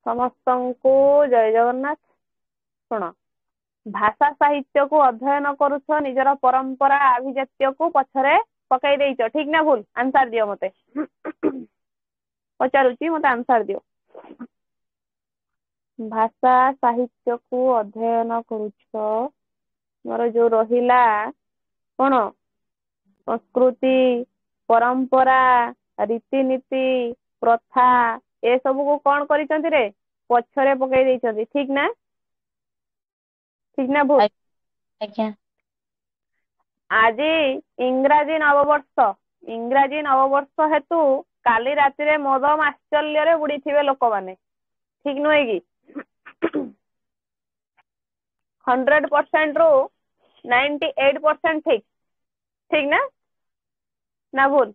ସମସ୍ତଙ୍କୁ ଜୟ ଜଗନ୍ନାଥ। ଶୁଣ, ଭାଷା ସାହିତ୍ୟକୁ ଅଧ୍ୟୟନ କରୁଛ, ନିଜର ପରମ୍ପରା ଆଭିଜାତ୍ୟକୁ ପଛରେ ପକାଇ ଦେଇଛ, ଠିକ ନା ଭୁଲ? ଆନ୍ସାର ଦିଅ ମତେ। ପଚାରୁଛି, ମତେ ଆନ୍ସାର ଦିଅ। ଭାଷା ସାହିତ୍ୟକୁ ଅଧ୍ୟୟନ କରୁଛ, ମୋର ଯୋଉ ରହିଲା କଣ ସଂସ୍କୃତି, ପରମ୍ପରା, ରୀତିନୀତି, ପ୍ରଥା ଏସବୁକୁ କଣ କରିଛନ୍ତି ରେ? ପଛରେ ପକେଇ ଦେଇଛନ୍ତି, ଠିକ ନା? ଠିକ ନା ଭୁଲ? ଆଜ୍ଞା। ଆଜି ଇଂରାଜୀ ନବବର୍ଷ। ଇଂରାଜୀ ନବବର୍ଷ ହେତୁ କାଲି ରାତିରେ ମଦ ମାଶ୍ଚଲ୍ୟରେ ବୁଡିଥିବେ ଲୋକମାନେ, ଠିକ ନୁହେଁ କି? 100% ରୁ 98% ଠିକ, ଠିକ ନା? ନା ଭୁଲ?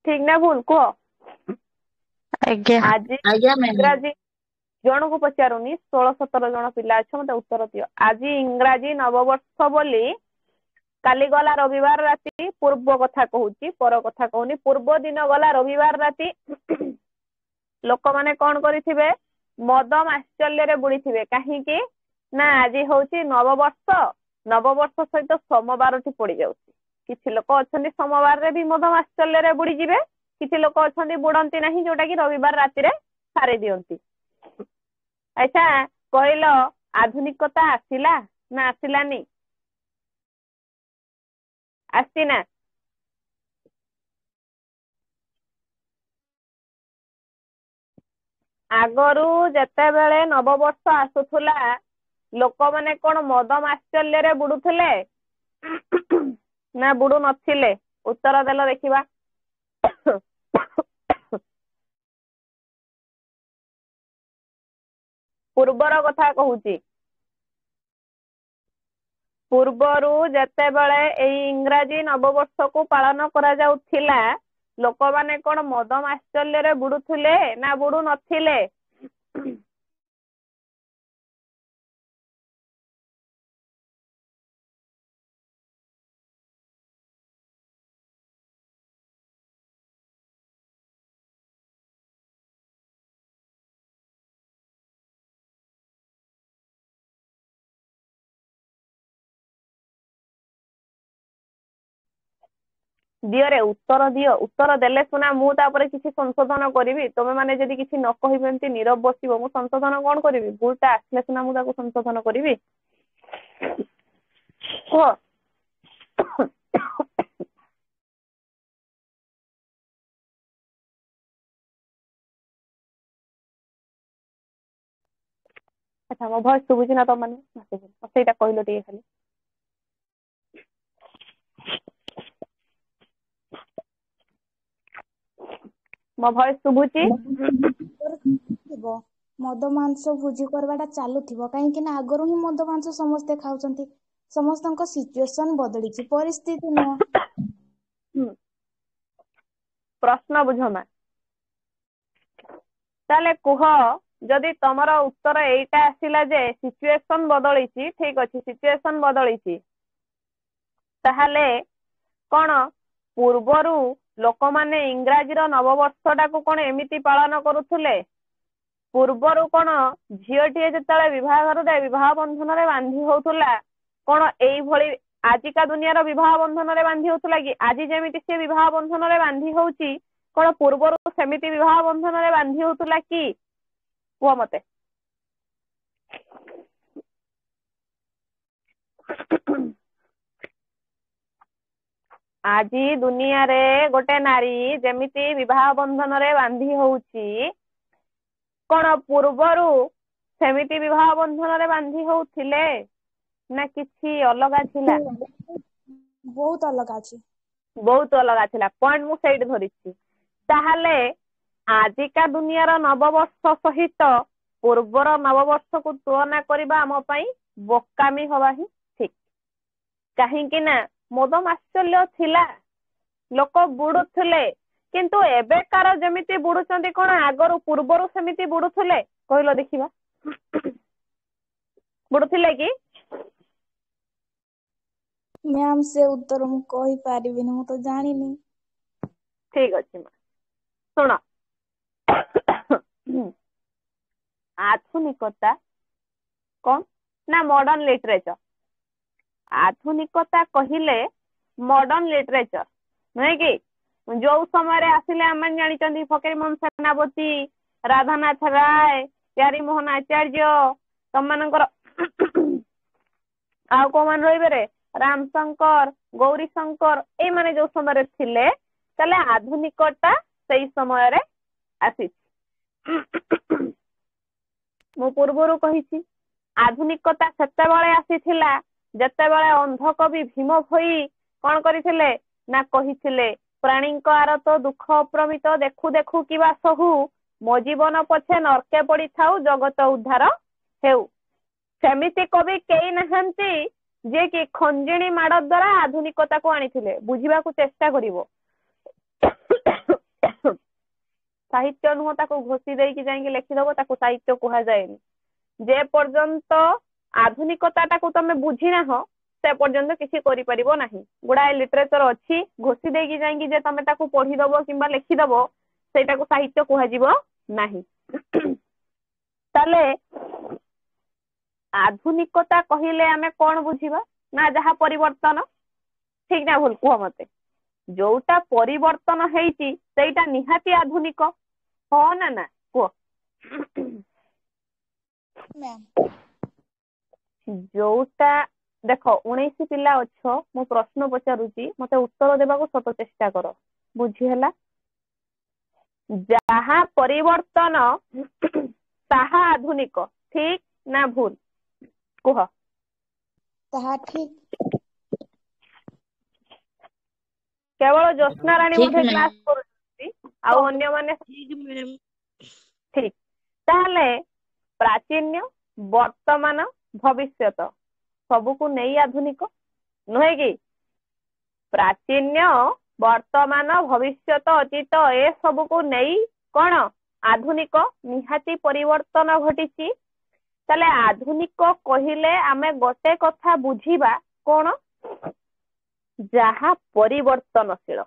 ଠିକ ନା ଭୁଲ କୁହ? ଆଜ୍ଞା ଆଜି ଆଜ୍ଞା ମ୍ୟାମ୍। ଇଂରାଜୀ ଜଣକୁ ପଚାରୁନି, 16-17 ଜଣ ପିଲା ଅଛ, ମତେ ଉତ୍ତର ଦିଅ। ଆଜି ଇଂରାଜୀ ନବବର୍ଷ ବୋଲି କାଲି ଗଲା ରବିବାର ରାତି, ପୂର୍ବ କଥା କହୁଛି, ପର କଥା କହୁନି। ପୂର୍ବ ଦିନ ଗଲା ରବିବାର ରାତି, ଲୋକମାନେ କଣ କରିଥିବେ? ମଦ ମାଶ୍ଚଲ୍ୟରେ ବୁଡିଥିବେ। କାହିଁକି ନା ଆଜି ହଉଛି ନବବର୍ଷ। ନବବର୍ଷ ସହିତ ସୋମବାରଟି ପଡିଯାଉଛି। କିଛି ଲୋକ ଅଛନ୍ତି ସୋମବାରରେ ବି ମଦ ମାଶ୍ଚଲ୍ୟରେ ବୁଡିଯିବେ, କିଛି ଲୋକ ଅଛନ୍ତି ବୁଡନ୍ତି ନାହିଁ, ଯୋଉଟା କି ରବିବାର ରାତିରେ ସାରି ଦିଅନ୍ତି। ଆଚ୍ଛା କହିଲ, ଆଧୁନିକତା ଆସିଲା ନା ଆସିଲାନି? ଆସିନା? ଆଗରୁ ଯେତେବେଳେ ନବବର୍ଷ ଆସୁଥିଲା, ଲୋକମାନେ କଣ ମଦ ମାଶ୍ଚଲ୍ୟରେ ବୁଡୁଥିଲେ ନା ବୁଡୁ ନଥିଲେ? ଉତ୍ତର ଦେଲ ଦେଖିବା। ପୂର୍ବର କଥା କହୁଛି। ପୂର୍ବରୁ ଯେତେବେଳେ ଏଇ ଇଂରାଜୀ ନବବର୍ଷକୁ ପାଳନ କରାଯାଉଥିଲା, ଲୋକମାନେ କଣ ମଦ ମାଶ୍ଚଲ୍ୟରେ ବୁଡୁଥିଲେ ନା ବୁଡୁ ନଥିଲେ? ଦିଅରେ ଉତ୍ତର ଦିଅ। ଉତ୍ତର ଦେଲେ ସିନା ମୁଁ ତାପରେ କିଛି ସଂଶୋଧନ କରିବି। ତମେ ମାନେ ଯଦି କିଛି ନ କହିବ, ଏମିତି ନୀରବ ବସିବ, ମୁଁ ସଂଶୋଧନ କଣ କରିବି? ଭୁଲଟା ଆସିଲେ ସିନା ମୁଁ ତାକୁ ସଂଶୋଧନ କରିବି। କୁହ। ଆଚ୍ଛା, ମୋ ଭଏସ ଶୁଭୁଛି ନା ତମମାନଙ୍କୁ? ସେଇଟା କହିଲ ଟିକେ ଖାଲି। ମୋ ଭଏସ ଶୁଭୁଛି? ମଦ ମାଂସ ଭୋଜି କରିବାଟା ଚାଲୁଥିବ, କାହିଁକି ନା ଆଗରୁ ହିଁ ମଦ ମାଂସ ସମସ୍ତେ ଖାଉଛନ୍ତି। ସମସ୍ତଙ୍କ ସିଚୁଏସନ ବଦଳିଛି, ପରିସ୍ଥିତି ନୁହଁ। ପ୍ରଶ୍ନ ବୁଝ ମା। ତାହେଲେ କୁହ, ଯଦି ତମର ଉତ୍ତର ଏଇଟା ଆସିଲା ଯେ ସିଚୁଏସନ ବଦଳିଛି, ଠିକ ଅଛି, ସିଚୁଏସନ ବଦଳିଛି, ତାହେଲେ କଣ ପୂର୍ବରୁ ଲୋକମାନେ ଇଂରାଜୀର ନବବର୍ଷଟାକୁ କଣ ଏମିତି ପାଳନ କରୁଥିଲେ? ପୂର୍ବରୁ କଣ ଝିଅଟିଏ ଯେତେବେଳେ ବିବାହ ଘରରେ ବିବାହ ବନ୍ଧନରେ ବାନ୍ଧି ହଉଥିଲା, କଣ ଏଇଭଳି ଆଜିକା ଦୁନିଆର ବିବାହ ବନ୍ଧନରେ ବାନ୍ଧି ହଉଥିଲା କି? ଆଜି ଯେମିତି ସେ ବିବାହ ବନ୍ଧନରେ ବାନ୍ଧି ହଉଛି, କଣ ପୂର୍ବରୁ ସେମିତି ବିବାହ ବନ୍ଧନରେ ବାନ୍ଧି ହଉଥିଲା କି? କୁହ ମତେ। ଆଜି ଦୁନିଆରେ ଗୋଟେ ନାରୀ ଯେମିତି ବିବାହ ବନ୍ଧନରେ ବାନ୍ଧି ହଉଛି, କଣ ପୂର୍ବରୁ ସେମିତି ବିବାହ ବନ୍ଧନରେ ବାନ୍ଧି ହଉଥିଲେ ନା କିଛି ଅଲଗା ଥିଲା? ବହୁତ ଅଲଗା ଅଛି। ବହୁତ ଅଲଗା ଥିଲା। ପଏଣ୍ଟ ମୁଁ ସେଇଠି ଧରିଛି। ତାହେଲେ ଆଜିକା ଦୁନିଆର ନବବର୍ଷ ସହିତ ପୂର୍ବର ନବବର୍ଷକୁ ତୁଳନା କରିବା ଆମ ପାଇଁ ବୋକାମି ହବା ହିଁ ଠିକ। କାହିଁକି ନା ମଦ ମାଶ୍ଚଲ୍ୟ ଥିଲା, ଲୋକ ବୁଡୁଥିଲେ, କିନ୍ତୁ ଏବେକାର ଯେମିତି ବୁଡୁଛନ୍ତି, କଣ ଆଗରୁ ପୂର୍ବରୁ ସେମିତି ବୁଡୁଥିଲେ? କହିଲ ଦେଖିବା। ବୁଡୁଥିଲେ କି? ମ୍ୟାମ୍ ସେ ଉତ୍ତର ମୁଁ କହିପାରିବିନି, ମୁଁ ତ ଜାଣିନି। ଠିକ ଅଛି ମା, ଶୁଣ। ଆଧୁନିକତା କଣ ନା ମଡର୍ନ ଲିଟରେଚର। ଆଧୁନିକତା କହିଲେ ମଡର୍ନ ଲିଟରେଚର ନୁହେଁ କି? ଯୋଉ ସମୟରେ ଆସିଲେ ଆମେ ଜାଣିଛନ୍ତି ଫକୀରମୋହନ ସେନାପତି, ରାଧାନାଥ ରାୟ, ପ୍ୟାରୀମୋହନ ଆଚାର୍ଯ୍ୟ, ତମମାନଙ୍କର ଆଉ କୋଉମାନେ ରହିବାରେ, ରାମଶଙ୍କର, ଗୌରୀଶଙ୍କର, ଏଇମାନେ ଯୋଉ ସମୟରେ ଥିଲେ, ତାହେଲେ ଆଧୁନିକତା ସେଇ ସମୟରେ ଆସିଛି। ମୁଁ ପୂର୍ବରୁ କହିଛି ଆଧୁନିକତା ସେତେବେଳେ ଆସିଥିଲା ଯେତେବେଳେ ଅନ୍ଧକବି ଭୀମ ଭୋଇ କଣ କରିଥିଲେ ନା କହିଥିଲେ, ପ୍ରାଣୀଙ୍କ ଆରତ ଦୁଃଖ ଅପ୍ରମିତ ଦେଖୁ ଦେଖୁ କିବା ସହୁ, ମୋ ଜୀବନ ପଛେ ନର୍କେ ପଡିଥାଉ ଜଗତ ଉଦ୍ଧାର ହେଉ। ସେମିତି କବି କେହି ନାହାନ୍ତି ଯିଏ କି ଖଞ୍ଜିଣି ମାଡ ଦ୍ଵାରା ଆଧୁନିକତାକୁ ଆଣିଥିଲେ। ବୁଝିବାକୁ ଚେଷ୍ଟା କରିବ। ସାହିତ୍ୟ ନୁହଁ ତାକୁ ଘୋଷି ଦେଇକି ଯାଇକି ଲେଖିଦବ, ତାକୁ ସାହିତ୍ୟ କୁହାଯାଏନି। ଯେ ପର୍ଯ୍ୟନ୍ତ ଆଧୁନିକତାଟାକୁ ତମେ ବୁଝିନାହ ସେ ପର୍ଯ୍ୟନ୍ତ କିଛି କରିପାରିବ ନାହିଁ। ଗୁଡାଏ ଲିଟରେଚର ଅଛି, ଘୋଷି ଦେଇକି ଯାଇକି ଯେ ତମେ ତାକୁ ପଢିଦବ କିମ୍ବା ଲେଖିଦବ ସେଇଟାକୁ ସାହିତ୍ୟ କୁହାଯିବ ନାହିଁ। ତାହେଲେ ଆଧୁନିକତା କହିଲେ ଆମେ କଣ ବୁଝିବା ନା ଯାହା ପରିବର୍ତ୍ତନ। ଠିକ ନା ଭୁଲ କୁହ ମତେ? ଯୋଉଟା ପରିବର୍ତ୍ତନ ହେଇଛି ସେଇଟା ନିହାତି ଆଧୁନିକ, ହଁ ନା ନା କୁହ? ଯୋଉଟା ଦେଖ 19 ପିଲା ଅଛ, ମୁଁ ପ୍ରଶ୍ନ ପଚାରୁଛି, ମତେ ଉତ୍ତର ଦେବାକୁ ସତ ଚେଷ୍ଟା କର। ବୁଝି ହେଲା? ଯାହା ପରିବର୍ତ୍ତନ ତାହା ଆଧୁନିକ, ଠିକ ନା ଭୁଲ କୁହ? ତାହା ଠିକ। କେବଳ ଜ୍ୟୋତ୍ସ୍ନା ରାଣୀ ଠିକ ବୋଧେ ମ୍ୟାମ୍। କ୍ଲାସ କରୁଛନ୍ତି, ଆଉ ଅନ୍ୟମାନେ ଠିକ। ତାହେଲେ ପ୍ରାଚୀନ, ବର୍ତ୍ତମାନ, ଭବିଷ୍ୟତ ସବୁକୁ ନେଇ ଆଧୁନିକ ନୁହେଁ କି? ପ୍ରାଚୀନ, ବର୍ତ୍ତମାନ, ଭବିଷ୍ୟତ, ଅତୀତ ଏ ସବୁକୁ ନେଇ କଣ ଆଧୁନିକ। ନିହାତି ପରିବର୍ତ୍ତନ ଘଟିଛି। ତାହେଲେ ଆଧୁନିକ କହିଲେ ଆମେ ଗୋଟେ କଥା ବୁଝିବା କଣ, ଯାହା ପରିବର୍ତ୍ତନଶୀଳ।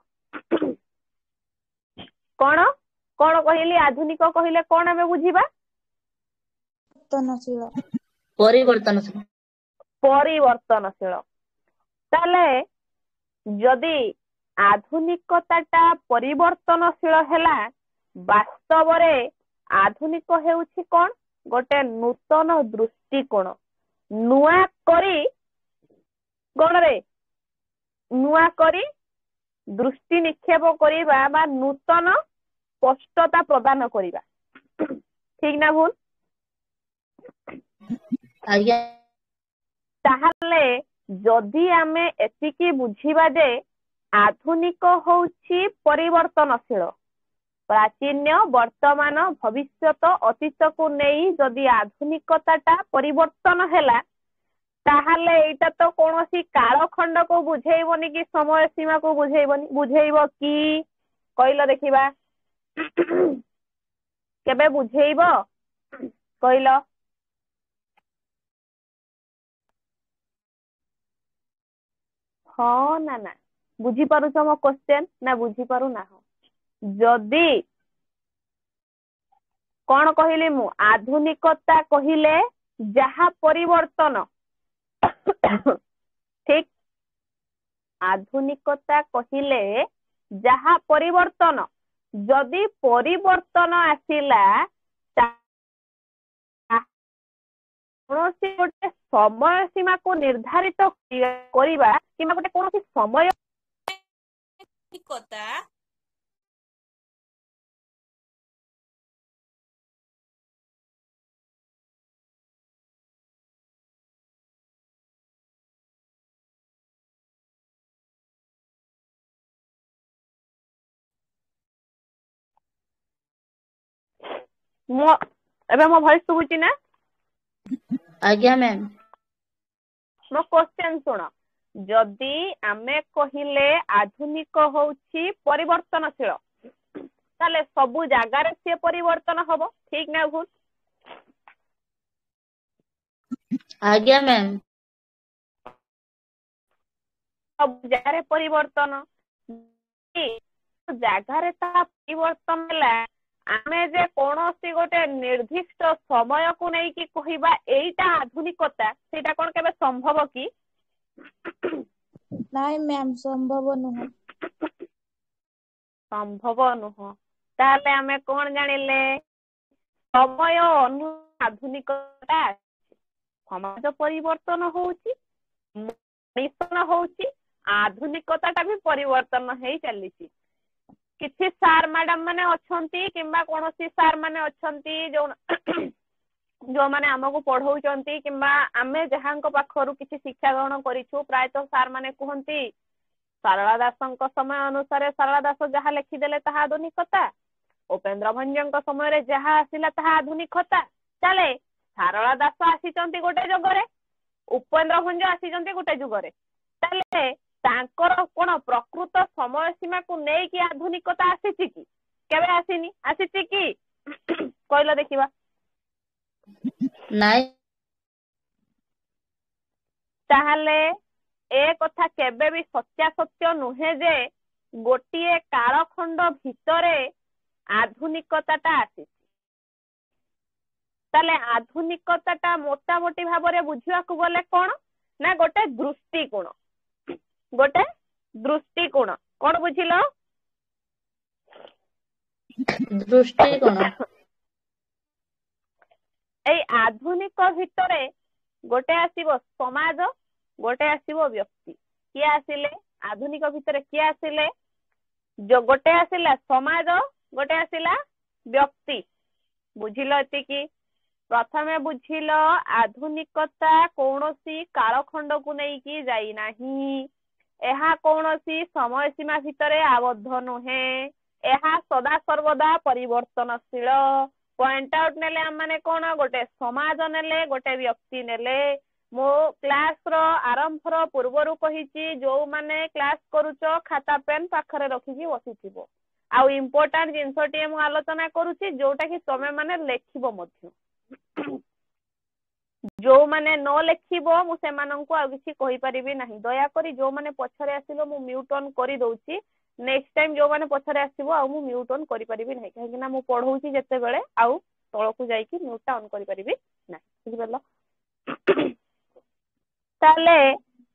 କଣ କଣ କହିଲି? ଆଧୁନିକ କହିଲେ କଣ ଆମେ ବୁଝିବା? ପରିବର୍ତ୍ତନଶୀଳ। ପରିବର୍ତ୍ତନଶୀଳ। ତାହେଲେ ଯଦି ଆଧୁନିକତାଟା ପରିବର୍ତ୍ତନଶୀଳ ହେଲା, ବାସ୍ତବରେ ଆଧୁନିକ ହେଉଛି କଣ? ଗୋଟେ ନୂତନ ଦୃଷ୍ଟିକୋଣ। ନୂଆ କରି ଗଣରେ ନୂଆ କରି ଦୃଷ୍ଟି ନିକ୍ଷେପ କରିବା ବା ନୂତନ ସ୍ପଷ୍ଟତା ପ୍ରଦାନ କରିବା। ଠିକ ନା ଭୁଲ? ଆଜ୍ଞା। ତାହେଲେ ଯଦି ଆମେ ଏତିକି ବୁଝିବା ଯେ ଆଧୁନିକ ହଉଛି ପରିବର୍ତ୍ତନଶୀଳ, ପ୍ରାଚୀନ, ବର୍ତ୍ତମାନ, ଭବିଷ୍ୟତ, ଅତୀତକୁ ନେଇ ଯଦି ଆଧୁନିକତାଟା ପରିବର୍ତ୍ତନ ହେଲା, ତାହେଲେ ଏଇଟା ତ କୌଣସି କାଳଖଣ୍ଡକୁ ବୁଝେଇବନି କି ସମୟ ସୀମାକୁ ବୁଝେଇବନି। ବୁଝେଇବ କି କହିଲ ଦେଖିବା? କେବେ ବୁଝେଇବ କହିଲ? ହଁ ନା ନା? ବୁଝିପାରୁଛ ମୋ କ୍ୱେଶ୍ଚେନ ନା ବୁଝିପାରୁନାହ? ଯଦି କଣ କହିଲି ମୁଁ, ଆଧୁନିକତା କହିଲେ ଯାହା ପରିବର୍ତ୍ତନ, ଠିକ? ଆଧୁନିକତା କହିଲେ ଯାହା ପରିବର୍ତ୍ତନ, ଯଦି ପରିବର୍ତ୍ତନ ଆସିଲା କୌଣସି ଗୋଟେ ସମୟ ସୀମାକୁ ନିର୍ଦ୍ଧାରିତ କରିବା କିମ୍ବା ଗୋଟେ କୌଣସି ସମୟ ଏବେ ମୋ ଭଏସ ଶୁଭୁଛି ନା? ଆଜ୍ଞା ମ୍ୟାମ୍। ମୋ କ୍ୱେଶ୍ଚନ ଶୁଣ। ଯଦି ଆମେ କହିଲେ ଆଧୁନିକ ହଉଛି ପରିବର୍ତ୍ତନଶୀଳ, ତାହେଲେ ସବୁ ଜାଗାରେ ସିଏ ପରିବର୍ତ୍ତନ ହବ, ଠିକ ନା ଭୁଲ? आज्ञा मैम। सब जगार परिवर्तन जगार परिवर्तन है आमे जे कोनोसी गोटे निर्दिष्ट समय को नहीं कि कहिबा एटा आधुनिकता सेटा कोन केबे संभव की नाइ मैम संभव नुह संभव नुह ताले आमे कोन जानिले समय आधुनिकता समाज परिवर्तन होउची मिशन होउची आधुनिकता भी परिवर्तन हेई चलीची किछि सार मैडम माने अछंती किंबा कोनोसी सार माने अछंती जो माने हमको पढ़ौचंती किंबा आमे जहांक पाखरु किछि शिक्षा ग्रहण करिछु प्रायतः सार माने कहंती सारला दासंक समय अनुसार सारला दास जहा लिखि देले ताहा आधुनिकता उपेंद्र भंजंक समय रे जहा आसिला ताहा आधुनिकता चले सारला दास आसीचंती गोटे जगरे उपेंद्र भंज आसीचंती गोटे जुगरे चले तांकर कोन प्रकृत समय सीमा को नै कि आधुनिकता आसीची कि केबे आसीनी आसीची कि कहलो देखिबा नाइ ताहले ए कथा केबे भी सत्य नुहे जे गोटिए कालखंड भितरे आधुनिकताटा आसीची ताले आधुनिकताटा मोटामोटी भाबरे बुझिवा को गले कोन ना गोटे दृष्टिकोण कोन बुझिलो दृष्टिकोण ए आधुनिक भितरे गोटे आसीबो समाज गोटे आसीबो व्यक्ति किए आसिले आधुनिक भितरे किए आसिले जो गोटे आसिला समाज गोटे आसिला व्यक्ति बुझिलो एतिकी प्रथमे बुझिलो आधुनिकता कौनसी कालखंड को नहीं की जाई नाही एहा कौनसी समय सीमा भितरे आबद्ध नुहे एहा सदा सर्वदा परिवर्तनशील पॉइंट आउट नेले हम माने कोन गोटे समाज नेले गोटे व्यक्ति नेले मो क्लास रो आरंभ रो पूर्वरु कहिची जो माने क्लास करूचो खाता पेन पाखरे रखिकी बसिथिबो आ इम्पोर्टेंट जिंसटी मु आलोचना करूची जोटा कि तमे माने लेखिबो मध्य जो माने न लेखिबो मु से माननकु आ किछि कहि परिबि नाही दया करी जो माने पछरे आसिलो मु म्यूट ऑन करि दउची नेक्स्ट टाइम जो माने पछरे आसीबो आ मु म्यूट ऑन करि परिबि नाही काहे कि ना मु पढौची जते बेले आउ तळकु जाई कि म्यूट ऑन करि परिबि नाही बुझिबलो ताले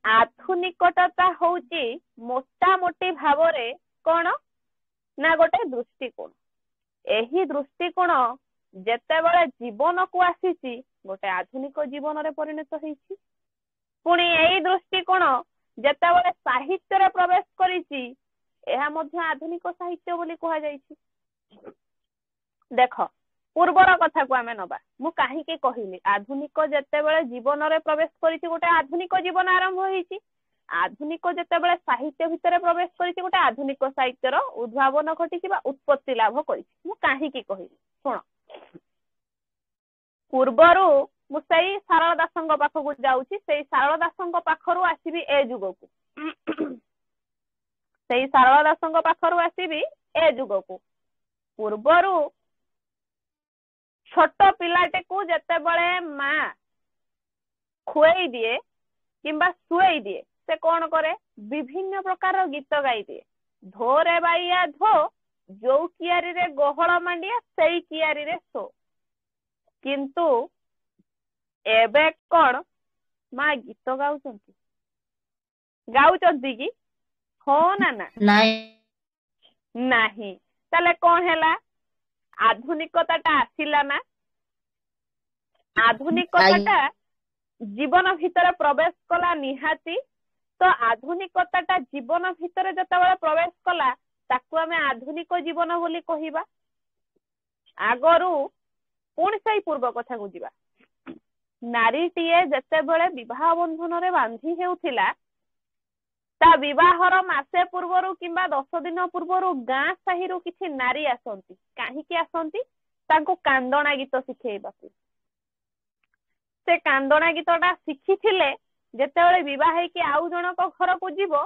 आधुनिकता होउची मोटा मोटी भावरे कोन ना गोटे दृष्टिकोण एही दृष्टिकोण जते बेले जीवन को आसीची गोटे आधुनिक जीवन रे परिणत होईची पुणी एही दृष्टिकोण जते बेले साहित्य रे प्रवेश करिची एहा मध्य आधुनिक साहित्य बोली कहा जाईची देखो पूर्वर कथा को आमे नबा मु काहे के कहिली आधुनिक जते बेले जीवन रे प्रवेश करिची गोटे आधुनिक जीवन आरंभ होईची आधुनिक जते बेले साहित्य भितरे प्रवेश करिची गोटे आधुनिक साहित्य रो उद्भावन घटिची बा उत्पत्ति लाभ करिची मु काहे के कहिली सुनो पूर्वरु मु सेई सारल दासंग पाखकु जाउची सेई सारल दासंग पाखरु आसीबी ए जुगकु सेई सारल दासंग पाखरु आसीबी ए जुगकु पूर्वरु छोट पिलाटे को जते बळे मां खुएई दिए किंबा सुएई दिए से कोन करे विभिन्न प्रकार गीत गाई दिए धोरे बाइया धो जो कियारी रे गोहळ मांडिया सेई कियारी रे सो किंतु एबे कोन मा गीत गाउचंती कि हो ना ना नाही ताले कोन हेला आधुनिकताटा आसिला ना आधुनिकताटा जीवन भितर प्रवेश कला निहाती तो आधुनिकताटा जीवन भितर जतबेले प्रवेश कला ताकू आमे आधुनिक जीवन बोली कहिबा आगरु पुणी से पूर्व कथा को जीवा नारीटीए जेतेबेले विवाह बंधन रे बांधी हेउथिला ता विवाहर मासे पूर्वरु किंबा 10 दिन पूर्वरु गाँ साहिरु किछि नारी आसंती काहे कि आसंती तांको कांदणा गीत सिखेइबाकू से कांदणा गीतटा शिखिथिले जेतेबेले विवाह हे कि आउ जनक घर को जीवो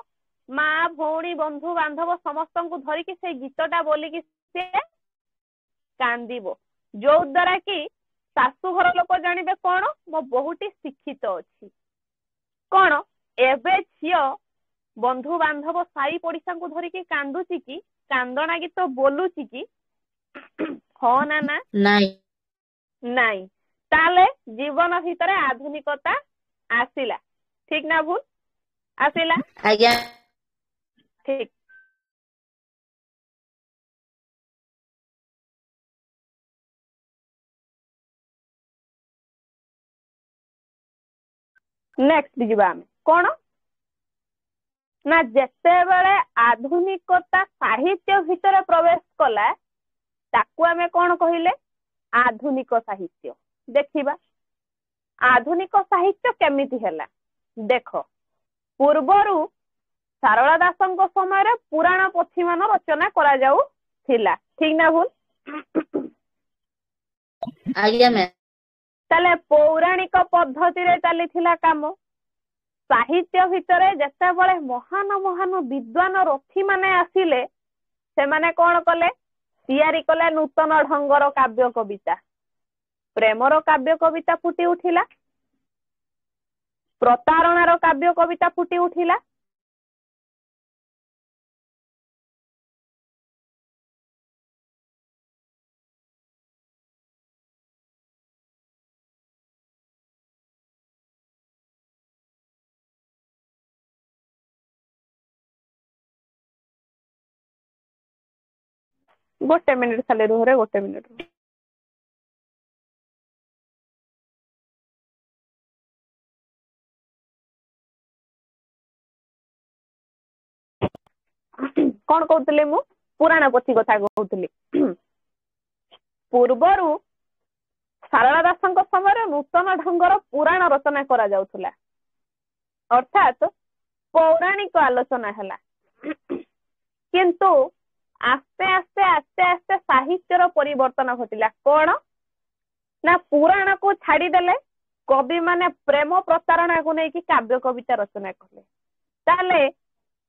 माँ भौणी बंधु बांधव समस्तंकु धरि कि से गीतटा बोली कि से कांदीबो जो द्वारा कि ଶାଶୁଘର ଲୋକ ଜାଣିବେ କଣ ମୋ ବୋହୂଟି ଶିକ୍ଷିତ ଅଛି। କଣ ଏବେ ଝିଅ ବନ୍ଧୁ ବାନ୍ଧବ ସାଇ ପଡିଶାଙ୍କୁ ଧରିକି କାନ୍ଦୁଛି କି କାନ୍ଦଣା ଗୀତ ବୋଲୁଛି କି? ହଁ ନା ନା? ନାଇଁ। ନାଇଁ। ତାହେଲେ ଜୀବନ ଭିତରେ ଆଧୁନିକତା ଆସିଲା, ଠିକ ନା ଭୁଲ? ଆସିଲା। ଆଜ୍ଞା। ଠିକ। ନେକ୍ସଟ ଯିବା ଆମେ କଣ ନା ଯେତେବେଳେ ଆଧୁନିକତା ସାହିତ୍ୟ ଭିତରେ ପ୍ରବେଶ କଲା ତାକୁ ଆମେ କଣ କହିଲେ? ଆଧୁନିକ ସାହିତ୍ୟ। ଦେଖିବା ଆଧୁନିକ ସାହିତ୍ୟ କେମିତି ହେଲା। ଦେଖ, ପୂର୍ବରୁ ସାରଳା ଦାସଙ୍କ ସମୟରେ ପୁରାଣ ପୋଥି ମାନ ରଚନା କରାଯାଉଥିଲା, ଠିକ ନା ଭୁଲ? ଆଜ୍ଞା ମ୍ୟାମ୍। ତାହେଲେ ପୌରାଣିକ ପଦ୍ଧତିରେ ଚାଲିଥିଲା କାମ। ସାହିତ୍ୟ ଭିତରେ ଯେତେବେଳେ ମହାନ ମହାନ ବିଦ୍ୱାନ ରଥୀ ମାନେ ଆସିଲେ ସେମାନେ କଣ କଲେ? ତିଆରି କଲେ ନୂତନ ଢଙ୍ଗର କାବ୍ୟ କବିତା। ପ୍ରେମର କାବ୍ୟ କବିତା ଫୁଟି ଉଠିଲା, ପ୍ରତାରଣାର କାବ୍ୟ କବିତା ଫୁଟି ଉଠିଲା, ଗୋଟେ ମିନିଟ ଖାଲି ରୁହରେ, ଗୋଟେ ମିନିଟ। କଣ କହୁଥିଲି ମୁଁ? ପୁରାଣ ପୋଥି କଥା କହୁଥିଲି। ପୂର୍ବରୁ ସାରଳା ଦାସଙ୍କ ସମୟରେ ନୂତନ ଢଙ୍ଗର ପୁରାଣ ରଚନା କରାଯାଉଥିଲା, ଅର୍ଥାତ୍ ପୌରାଣିକ ଆଲୋଚନା ହେଲା। କିନ୍ତୁ ଆସ୍ତେ ଆସ୍ତେ ଆସ୍ତେ ଆସ୍ତେ ସାହିତ୍ୟର ପରିବର୍ତ୍ତନ ଘଟିଲା। କଣ ନା ପୁରାଣକୁ ଛାଡିଦେଲେ କବି ମାନେ ପ୍ରେମ ପ୍ରତାରଣାକୁ ନେଇକି କାବ୍ୟ କବିତା ରଚନା କଲେ। ତାହେଲେ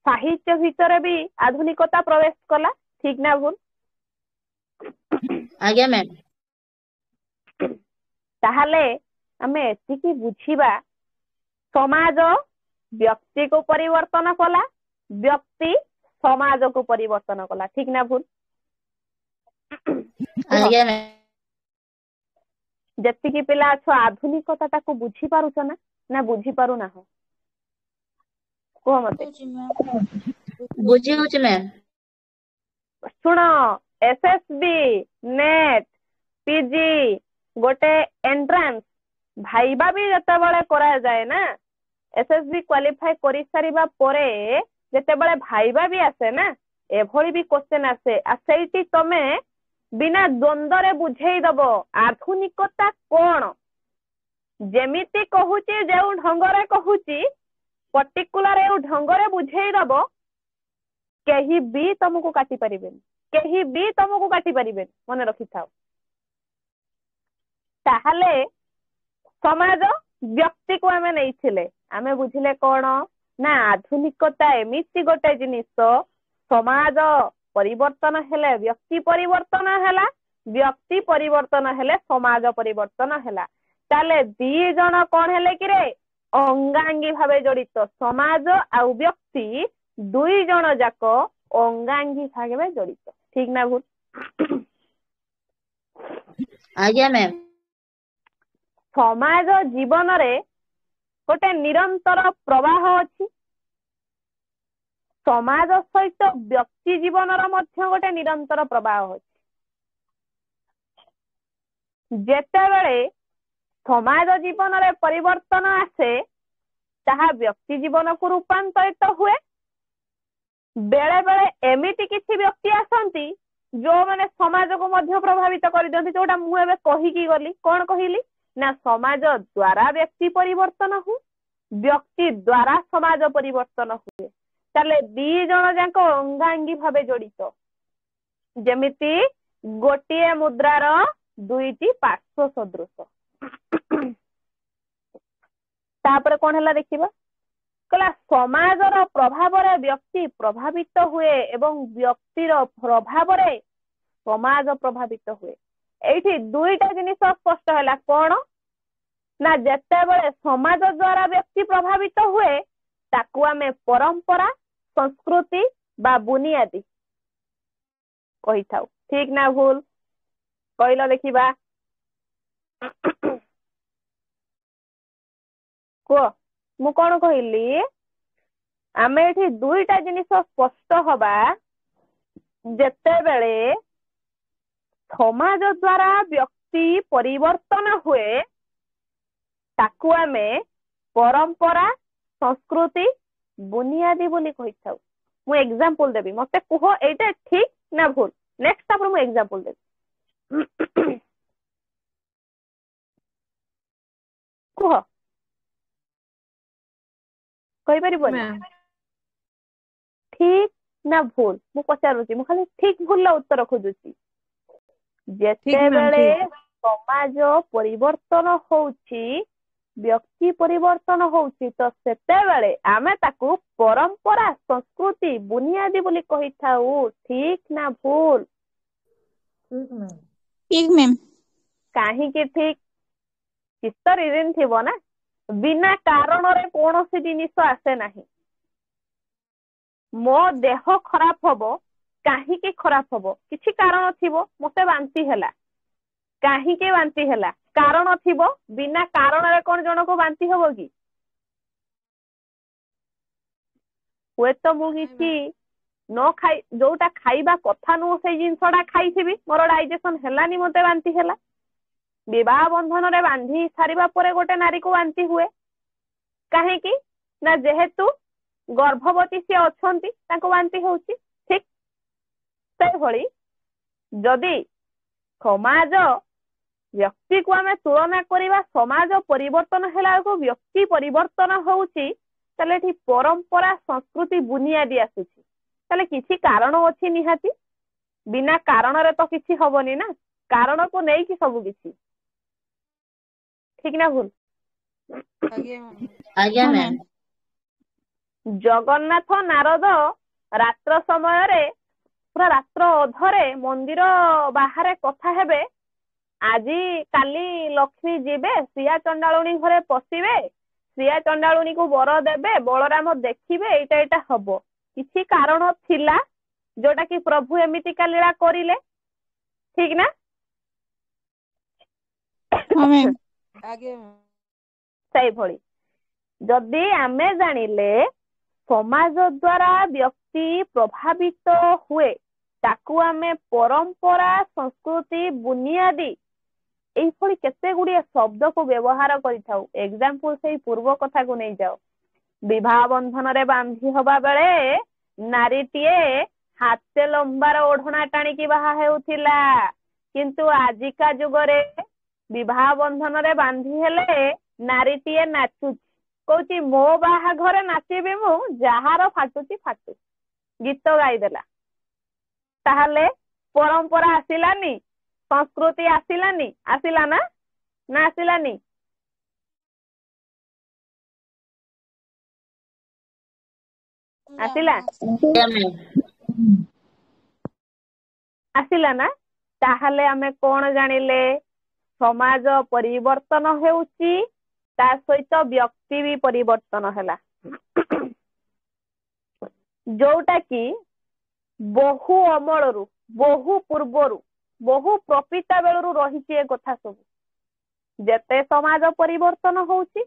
ସାହିତ୍ୟ ଭିତରେ ବି ଆଧୁନିକତା ପ୍ରବେଶ କଲା, ଠିକ ନା ଭୁଲ? ଆଜ୍ଞା ମ୍ୟାମ୍। ତାହେଲେ ଆମେ ଏତିକି ବୁଝିବା ସମାଜ ବ୍ୟକ୍ତିକୁ ପରିବର୍ତ୍ତନ କଲା, ବ୍ୟକ୍ତି ସମାଜକୁ ପରିବର୍ତ୍ତନ କଲା, ଠିକ ନା ଭୁଲ? ଆଜ୍ଞା ମ୍ୟାମ୍। ଯେତିକି ପିଲା ଅଛ ଆଧୁନିକତା ତାକୁ ବୁଝିପାରୁଛ ନା ନା ବୁଝିପାରୁନାହଁ? କୁହ ମତେ। ବୁଝି ହଉଛି ମ୍ୟାମ୍। ଶୁଣ, SSB, ନେଟ୍, PG ଗୋଟେ ଏଣ୍ଟ୍ରାନ୍ସ ଭାଇବା ବି ଯେତେବେଳେ କରାଯାଏ ନା, SSB କ୍ୱାଲିଫାଇ କରିସାରିବା ପରେ ଯେତେବେଳେ ଭାଇବା ବି ଆସେ ନା, ଏଭଳି ବି କ୍ୱେଶ୍ଚନ ଆସେ। ସେଇଠି ତମେ ବିନା ଦ୍ୱନ୍ଦ୍ୱରେ ବୁଝେଇ ଦବ ଆଧୁନିକତା କଣ। ଯେମିତି କହୁଛି, ଯେଉଁ ଢଙ୍ଗରେ କହୁଛି, ପର୍ଟିକୁଲାର ଏଉ ଢଙ୍ଗରେ ବୁଝେଇ ଦବ, କେହି ବି ତମକୁ କାଟି ପାରିବେନି, କେହି ବି ତମକୁ କାଟି ପାରିବେନି, ମନେ ରଖିଥାଅ। ତାହେଲେ ସମାଜ ବ୍ୟକ୍ତିକୁ ଆମେ ନେଇଥିଲେ, ଆମେ ବୁଝିଲେ କଣ ନା ଆଧୁନିକତା ଏମିତି ଗୋଟେ ଜିନିଷ, ସମାଜ ପରିବର୍ତ୍ତନ ହେଲେ ବ୍ୟକ୍ତି ପରିବର୍ତ୍ତନ ହେଲା, ବ୍ୟକ୍ତି ପରିବର୍ତ୍ତନ ହେଲେ ସମାଜ ପରିବର୍ତ୍ତନ ହେଲା। ତାହେଲେ ଦି ଜଣ କଣ ହେଲେ କିରେ? ଅଙ୍ଗାଙ୍ଗୀ ଭାବେ ଜଡିତ। ସମାଜ ଆଉ ବ୍ୟକ୍ତି ଦୁଇ ଜଣ ଯାକ ଅଙ୍ଗାଙ୍ଗୀ ଭାବେ ଜଡିତ, ଠିକ ନା ଭୁଲ? ଆଜ୍ଞା ମ୍ୟାମ୍। ସମାଜ ଜୀବନରେ ଗୋଟେ ନିରନ୍ତର ପ୍ରବାହ ଅଛି, ସମାଜ ସହିତ ବ୍ୟକ୍ତି ଜୀବନର ମଧ୍ୟ ଗୋଟେ ନିରନ୍ତର ପ୍ରବାହ ଅଛି। ଯେତେବେଳେ ସମାଜ ଜୀବନରେ ପରିବର୍ତ୍ତନ ଆସେ ତାହା ବ୍ୟକ୍ତି ଜୀବନକୁ ରୂପାନ୍ତରିତ ହୁଏ। ବେଳେ ବେଳେ ଏମିତି କିଛି ବ୍ୟକ୍ତି ଆସନ୍ତି ଯୋଉମାନେ ସମାଜକୁ ମଧ୍ୟ ପ୍ରଭାବିତ କରିଦିଅନ୍ତି, ଯୋଉଟା ମୁଁ ଏବେ କହିକି ଗଲି। କଣ କହିଲି ନା ସମାଜ ଦ୍ଵାରା ବ୍ୟକ୍ତି ପରିବର୍ତ୍ତନ ହୁଏ, ବ୍ୟକ୍ତି ଦ୍ଵାରା ସମାଜ ପରିବର୍ତ୍ତନ ହୁଏ। ତାହେଲେ ଦି ଜଣ ଯାକ ଅଙ୍ଗାଙ୍ଗୀ ଭାବେ ଜଡିତ। ଯେମିତି ଗୋଟିଏ ମୁଦ୍ରାର ଦୁଇଟି ପାର୍ଶ୍ୱ ସଦୃଶ। ତାପରେ କଣ ହେଲା ଦେଖିବା, କହିଲା ସମାଜର ପ୍ରଭାବରେ ବ୍ୟକ୍ତି ପ୍ରଭାବିତ ହୁଏ ଏବଂ ବ୍ୟକ୍ତିର ପ୍ରଭାବରେ ସମାଜ ପ୍ରଭାବିତ ହୁଏ। एठी दुईटा जिनिस स्पष्ट है कौन ना जेतेबेले समाज द्वारा व्यक्ति प्रभावित हुए ताकू आमे परंपरा संस्कृति बा बुनियादी कही थाउ ठीक ना भूल कहलो देखिबा को मु कौन कहली आमे एठी दुईटा जिनिस स्पष्ट हवा जेतेबेले समाज द्वारा व्यक्ति परिवर्तन हुए ताकू आमे परंपरा संस्कृति बुनियादी बोली कही थाउ मु एग्जांपल देबी मते कुह एटा ठीक ना भूल नेक्स्ट तापर मु एग्जांपल देबी कुह कहि परिबो ठीक ना भूल मु पचारुची मु खाली ठीक भूल ला उत्तर खोजुची जेतेबेले समाज परिवर्तन होउची व्यक्ति परिवर्तन होउची तो सेतेबेले आमे ताकू परंपरा संस्कृति बुनियादी बोली कही थाउ ठीक ना भूल ठीक मैम काहे कि ठीक किस रीजन थिबो ना बिना कारण रे कोनोसी जिनिस आसे नाही मो देह खराब हबो काहे कि खराब हबो किछि कारण थिबो मते बांती हैला काहे कि बांती हैला कारण थिबो बिना कारण रे कोन जण को बांती हबो कि हुए तो मु किछि न खाई जोटा खाइबा कथा नु से जिंसडा खाइथिबी मोर डाइजेशन हेलानी मते बांती हैला विवाह बंधन रे बांधी सारिबा परे गोटे नारी को बांती हुए काहे कि ना जेहेतु गर्भवती से अछंती ताको बांती होउची ठीक तै भली जदी समाज व्यक्ति को आमे तुलना करिबा समाज परिवर्तन हेला को व्यक्ति परिवर्तन होउची तले एठी परंपरा संस्कृति बुनियादी आसुची तले किछि कारण अछि निहाती बिना कारण रे तो किछि हबनी ना कारण को नै कि सब किछि ठीक ना भूल आज्ञा मैम जगन्नाथ नारद रात्र समय रे पूरा रात्र अधरे मंदिर बाहर कथा हेबे आजी काली लक्ष्मी जीवे सिया चंडालुनी घरे पशिबे सिया चंडालुनी को वर देबे बलराम देखिबे एटा एटा हबो किछि कारण थिला जोटा कि प्रभु एमिति का लीला करिले ठीक ना मैम आगे सही भली जदि आमे जानिले समाज द्वारा व्यक्ति प्रभावित हुए ताकू आमे परंपरा संस्कृति बुनियादी एई भली केते गुडिया शब्द को व्यवहार करिथाउ एग्जांपल सेही पूर्व कथा को नै जाओ विवाह बंधन रे बांधी हबा बेले नारीटीए हाथे लंबार ओढ़ना टाणी की बाहा हेउथिला किंतु आजिका जुगरे विवाह बंधन रे बांधी हेले नारीटीए नाचुची कहूची मो बाहा घरे नाचिबी मु जहार फाटुची फाटू गीत गाई देला ताहले परंपरा आसिलानी संस्कृति आसिलानी आसिला ना ना आसिलानी आसिला आज्ञा मैम आसिला ना ताहले आमे कोन जानिले समाज परिवर्तन हेउची ता सहित व्यक्ति भी परिवर्तन हैला जोटा कि बहु अमलरू बहु पूर्वरू बहु प्रपिता बेलरू रहिछि ए कथा सब जेते समाज परिवर्तन होउची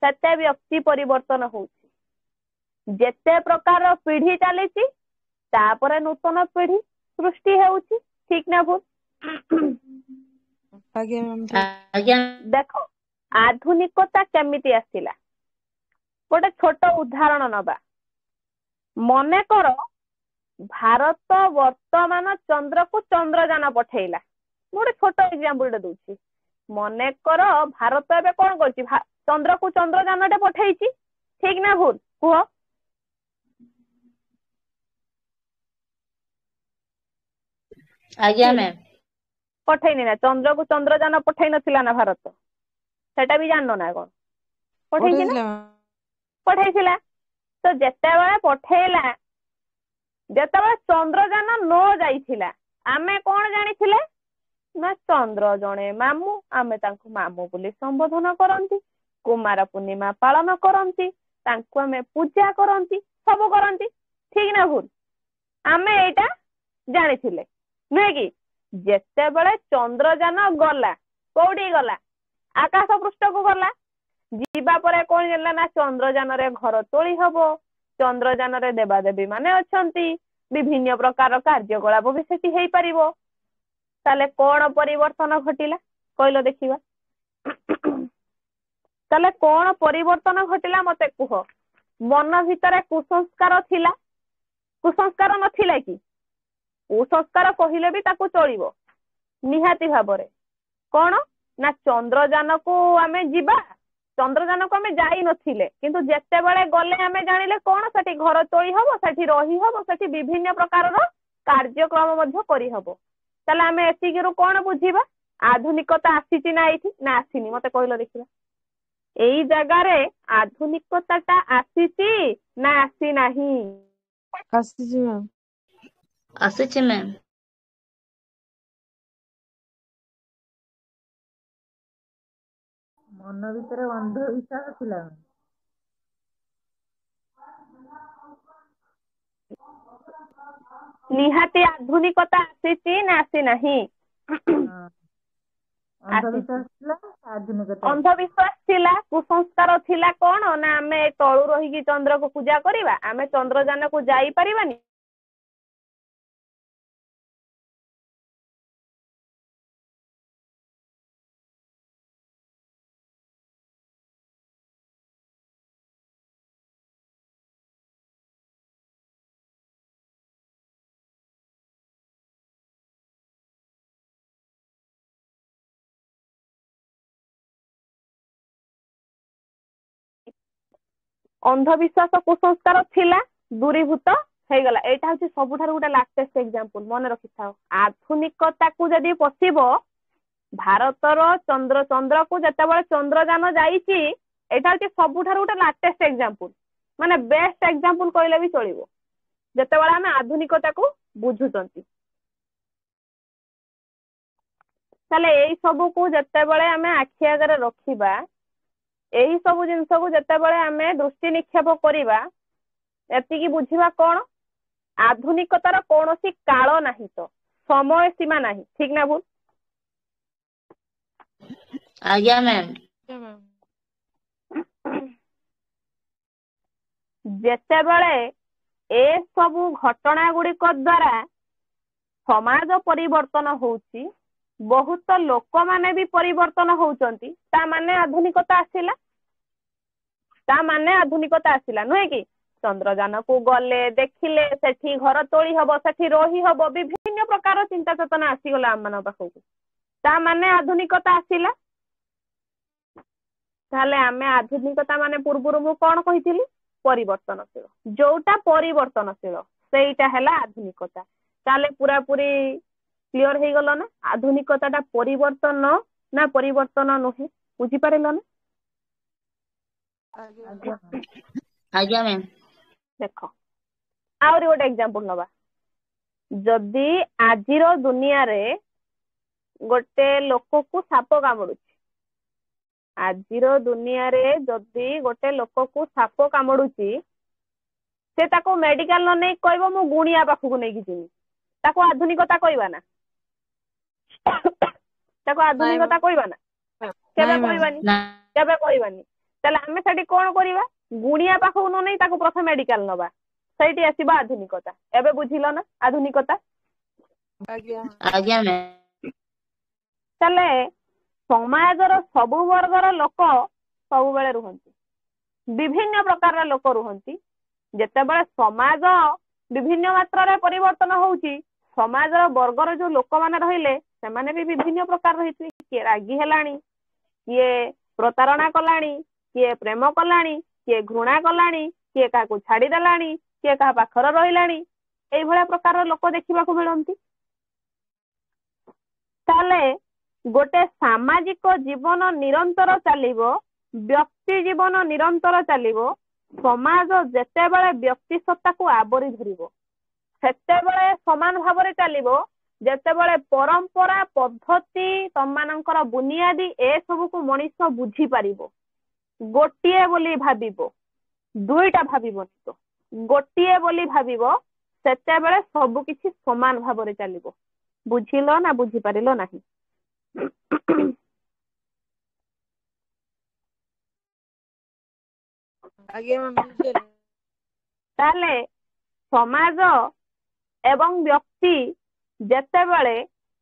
सेते व्यक्ति परिवर्तन होउची जेते प्रकार पीढ़ी चलीची तापरे नूतन पीढ़ी सृष्टि हेउची ठीक ना भूल आगे मैम आज्ञा देखो आधुनिकता केमिति आसिला गोटे छोट उदाहरण नबा मने कर भारत वर्तमान चंद्र को चंद्रयान पठेला गोटे छोट एग्जांपल दूची मने कर भारत एबे कोन करछि चंद्र को चंद्रयान पठेइछि ठीक ना भूल कुह आज्ञा मैम पठेइनी ना चंद्र को चंद्रयान पठेइ नथिला ना भारत सेटा भी जाननो ना कोन पठेइछि ना पठेइथिला तो जेतेबेले पठेला जेतेबेले चंद्रयान नो जाइथिला आमे कोन जानिथिले ନା ଚନ୍ଦ୍ର ଜଣେ ମାମୁଁ, ଆମେ ତାଙ୍କୁ ମାମୁଁ ବୋଲି ସମ୍ବୋଧନ କରନ୍ତି। କୁମାର ପୂର୍ଣ୍ଣିମା ପାଳନ କରନ୍ତି, ତାଙ୍କୁ ଆମେ ପୂଜା କରନ୍ତି, ସବୁ କରନ୍ତି। ଠିକ ନା ଭୁଲ? ଆମେ ଏଇଟା ଜାଣିଥିଲେ ନୁହେଁ କି? ଯେତେବେଳେ ଚନ୍ଦ୍ରଯାନ ଗଲା, କୋଉଠି ଗଲା? ଆକାଶ ପୃଷ୍ଠକୁ ଗଲା। ଯିବା ପରେ କଣ ହେଲା ନା ଚନ୍ଦ୍ରଯାନରେ ଘର ତୋଳି ହବ, ଚନ୍ଦ୍ରଯାନରେ ଦେବାଦେବୀ ମାନେ ଅଛନ୍ତି, ବିଭିନ୍ନ ପ୍ରକାର କାର୍ଯ୍ୟକଳାପ ବି ସେଠି ହେଇପାରିବ। ତାହେଲେ କଣ ପରିବର୍ତ୍ତନ ଘଟିଲା କହିଲ ଦେଖିବା? ତାହେଲେ କଣ ପରିବର୍ତ୍ତନ ଘଟିଲା ମତେ କୁହ? ମନ ଭିତରେ କୁସଂସ୍କାର ଥିଲା, କୁସଂସ୍କାର ନଥିଲା କି? କୁସଂସ୍କାର କହିଲେ ବି ତାକୁ ଚଳିବ ନିହାତି ଭାବରେ। କଣ ନା ଚନ୍ଦ୍ରଯାନକୁ ଆମେ ଯିବା, ଚନ୍ଦ୍ରଯାନକୁ ଆମେ ଯାଇ ନଥିଲେ, କିନ୍ତୁ ଯେତେବେଳେ ଗଲେ ଆମେ ଜାଣିଲେ କଣ ସେଠି ଘର ତୋଳି ହବ, ସେଠି ରହି ହବ, ସେଠି ବିଭିନ୍ନ ପ୍ରକାରର କାର୍ଯ୍ୟକ୍ରମ ମଧ୍ୟ କରିହବ। ତାହେଲେ ଆମେ ଏତିକିରୁ କଣ ବୁଝିବା? ଆଧୁନିକତା ଆସିଛି ନା ଏଇଠି? ନା ଆସିନି? ମତେ କହିଲ ଦେଖିବା। ଏଇ ଜାଗାରେ ଆଧୁନିକତାଟା ଆସିଛି ନା ଆସିନାହିଁ? ଆସିଛି ମ୍ୟାମ୍। ଆସିଛି ମ୍ୟାମ୍। ମନ ଭିତରେ ଅନ୍ଧବିଶ୍ୱାସ ଥିଲା। ନିହାତି ଆଧୁନିକତା ଆସିଛି ନା ଆସିନାହିଁ? ଅନ୍ଧବିଶ୍ୱାସ ଥିଲା, ଆଧୁନିକତା। ଅନ୍ଧବିଶ୍ୱାସ ଥିଲା, କୁସଂସ୍କାର ଥିଲା। କଣ ନା ଆମେ ତଳୁ ରହିକି ଚନ୍ଦ୍ରକୁ ପୂଜା କରିବା, ଆମେ ଚନ୍ଦ୍ରଯାନକୁ ଯାଇପାରିବାନି। ଅନ୍ଧବିଶ୍ୱାସ କୁସଂସ୍କାର ଥିଲା, ଦୂରୀଭୂତ ହେଇଗଲା। ଏଇଟା ହଉଛି ସବୁଠାରୁ ଗୋଟେ ଲାଟେଷ୍ଟ ଏକ୍ସାମ୍ପଲ, ମନେ ରଖିଥାଅ। ଆଧୁନିକତାକୁ ଯଦି ପଶିବ, ଭାରତର ଚନ୍ଦ୍ରକୁ ଯେତେବେଳେ ଚନ୍ଦ୍ରଯାନ ଯାଇଛି, ଏଇଟା ହଉଛି ସବୁଠାରୁ ଗୋଟେ ଲାଟେଷ୍ଟ ଏକ୍ସାମ୍ପଲ, ମାନେ ବେଷ୍ଟ ଏକ୍ସାମ୍ପଲ କହିଲେ ବି ଚଳିବ, ଯେତେବେଳେ ଆମେ ଆଧୁନିକତାକୁ ବୁଝୁଛନ୍ତି। ତାହେଲେ ଏଇ ସବୁକୁ ଯେତେବେଳେ ଆମେ ଆଖି ଆଗରେ ରଖିବା, ଏହି ସବୁ ଜିନିଷକୁ ଯେତେବେଳେ ଆମେ ଦୃଷ୍ଟି ନିକ୍ଷେପ କରିବା, ଏତିକି ବୁଝିବା କଣ? ଆଧୁନିକତାର କୌଣସି କାଳ ନାହିଁ, ତ ସମୟ ସୀମା ନାହିଁ। ଠିକ ନା ଭୁଲ? ଆଜ୍ଞା ମ୍ୟାମ୍। ଯେତେବେଳେ ଏ ସବୁ ଘଟଣା ଗୁଡିକ ଦ୍ୱାରା ସମାଜ ପରିବର୍ତ୍ତନ ହଉଛି, ବହୁତ ଲୋକମାନେ ବି ପରିବର୍ତ୍ତନ ହଉଛନ୍ତି, ତା ମାନେ ଆଧୁନିକତା ଆସିଲା। ତା ମାନେ ଆଧୁନିକତା ଆସିଲା ନୁହେଁ କି? ଚନ୍ଦ୍ରଯାନକୁ ଗଲେ, ଦେଖିଲେ, ସେଠି ଘର ତୋଳି ହବ, ସେଠି ରହି ହବ, ବିଭିନ୍ନ ପ୍ରକାର ଚିନ୍ତା ଚେତନା ଆସିଗଲା ଆମମାନଙ୍କ ପାଖକୁ, ତା ମାନେ ଆଧୁନିକତା ଆସିଲା। ତାହେଲେ ଆମେ ଆଧୁନିକତା ମାନେ ପୂର୍ବରୁ ମୁଁ କଣ କହିଥିଲି? ପରିବର୍ତ୍ତନଶୀଳ। ଯୋଉଟା ପରିବର୍ତ୍ତନଶୀଳ ସେଇଟା ହେଲା ଆଧୁନିକତା। ତାହେଲେ ପୁରାପୁରି କ୍ଲିୟର ହେଇଗଲ ନା? ଆଧୁନିକତାଟା ପରିବର୍ତ୍ତନ ନା ପରିବର୍ତ୍ତନ ନୁହେଁ? ବୁଝିପାରିଲ ନା? ଆଜ୍ଞା ମ୍ୟାମ୍। ଦେଖ, ଆହୁରି ଗୋଟେ ଏକ୍ସାମ୍ପଲ ନବା। ଯଦି ଆଜିର ଦୁନିଆରେ ଗୋଟେ ଲୋକକୁ ସାପ କାମୁଡୁଛି, ଆଜିର ଦୁନିଆରେ ଯଦି ଗୋଟେ ଲୋକକୁ ସାପ କାମୁଡୁଛି, ସେ ତାକୁ ମେଡିକାଲ ନ ନେଇକି କହିବ ମୁଁ ଗୁଣିଆ ପାଖକୁ ନେଇକି ଯିବି, ତାକୁ ଆଧୁନିକତା କହିବା ନା? ତାକୁ ଆଧୁନିକତା କହିବା ନା? କେବେ କହିବାନି, କେବେ କହିବାନି। ତାହେଲେ ଆମେ ସେଠି କଣ କରିବା? ଗୁଣିଆ ପାଖକୁ ନ ନେଇ ତାକୁ ପ୍ରଥମେ ମେଡିକାଲ ନବା, ସେଇଠି ଆସିବା ଆଧୁନିକତା। ଏବେ ବୁଝିଲ ନା ଆଧୁନିକତା? ଆଜ୍ଞା ମ୍ୟାମ୍। ତାହେଲେ ସମାଜର ସବୁ ବର୍ଗର ଲୋକ ସବୁବେଳେ ରୁହନ୍ତି, ବିଭିନ୍ନ ପ୍ରକାରର ଲୋକ ରୁହନ୍ତି। ଯେତେବେଳେ ସମାଜ ବିଭିନ୍ନ ମାତ୍ରାରେ ପରିବର୍ତ୍ତନ ହଉଛି, ସମାଜର ବର୍ଗର ଯୋଉ ଲୋକମାନେ ରହିଲେ ସେମାନେ ବି ବିଭିନ୍ନ ପ୍ରକାର ରହିଥିବେ। କିଏ ରାଗି ହେଲାଣି, କିଏ ପ୍ରତାରଣା କଲାଣି, କିଏ ପ୍ରେମ କଲାଣି, କିଏ ଘୃଣା କଲାଣି, କିଏ କାହାକୁ ଛାଡିଦେଲାଣି, କିଏ କାହା ପାଖରେ ରହିଲାଣି, ଏଇଭଳିଆ ପ୍ରକାରର ଲୋକ ଦେଖିବାକୁ ମିଳନ୍ତି। ତାହେଲେ ଗୋଟେ ସାମାଜିକ ଜୀବନ ନିରନ୍ତର ଚାଲିବ, ବ୍ୟକ୍ତି ଜୀବନ ନିରନ୍ତର ଚାଲିବ। ସମାଜ ଯେତେବେଳେ ବ୍ୟକ୍ତି ସତ୍ତାକୁ ଆବରି ଧରିବ, ସେତେବେଳେ ସମାନ ଭାବରେ ଚାଲିବ। ଯେତେବେଳେ ପରମ୍ପରା ପଦ୍ଧତି ତମମାନଙ୍କର ବୁନିୟାଦି ଏ ସବୁକୁ ମଣିଷ ବୁଝି ପାରିବ, ଗୋଟିଏ ବୋଲି ଭାବିବ, ଦୁଇଟା ଭାବିବନି ତ, ଗୋଟିଏ ବୋଲି ଭାବିବ, ସେତେବେଳେ ସବୁ କିଛି ସମାନ ଭାବରେ ଚାଲିବ। ବୁଝିଲ ନା ବୁଝିପାରିଲ ନାହିଁ? ଆଜ୍ଞା ମ୍ୟାମ୍ ବୁଝିଗଲି। ତାହେଲେ ସମାଜ ଏବଂ ବ୍ୟକ୍ତି ଯେତେବେଳେ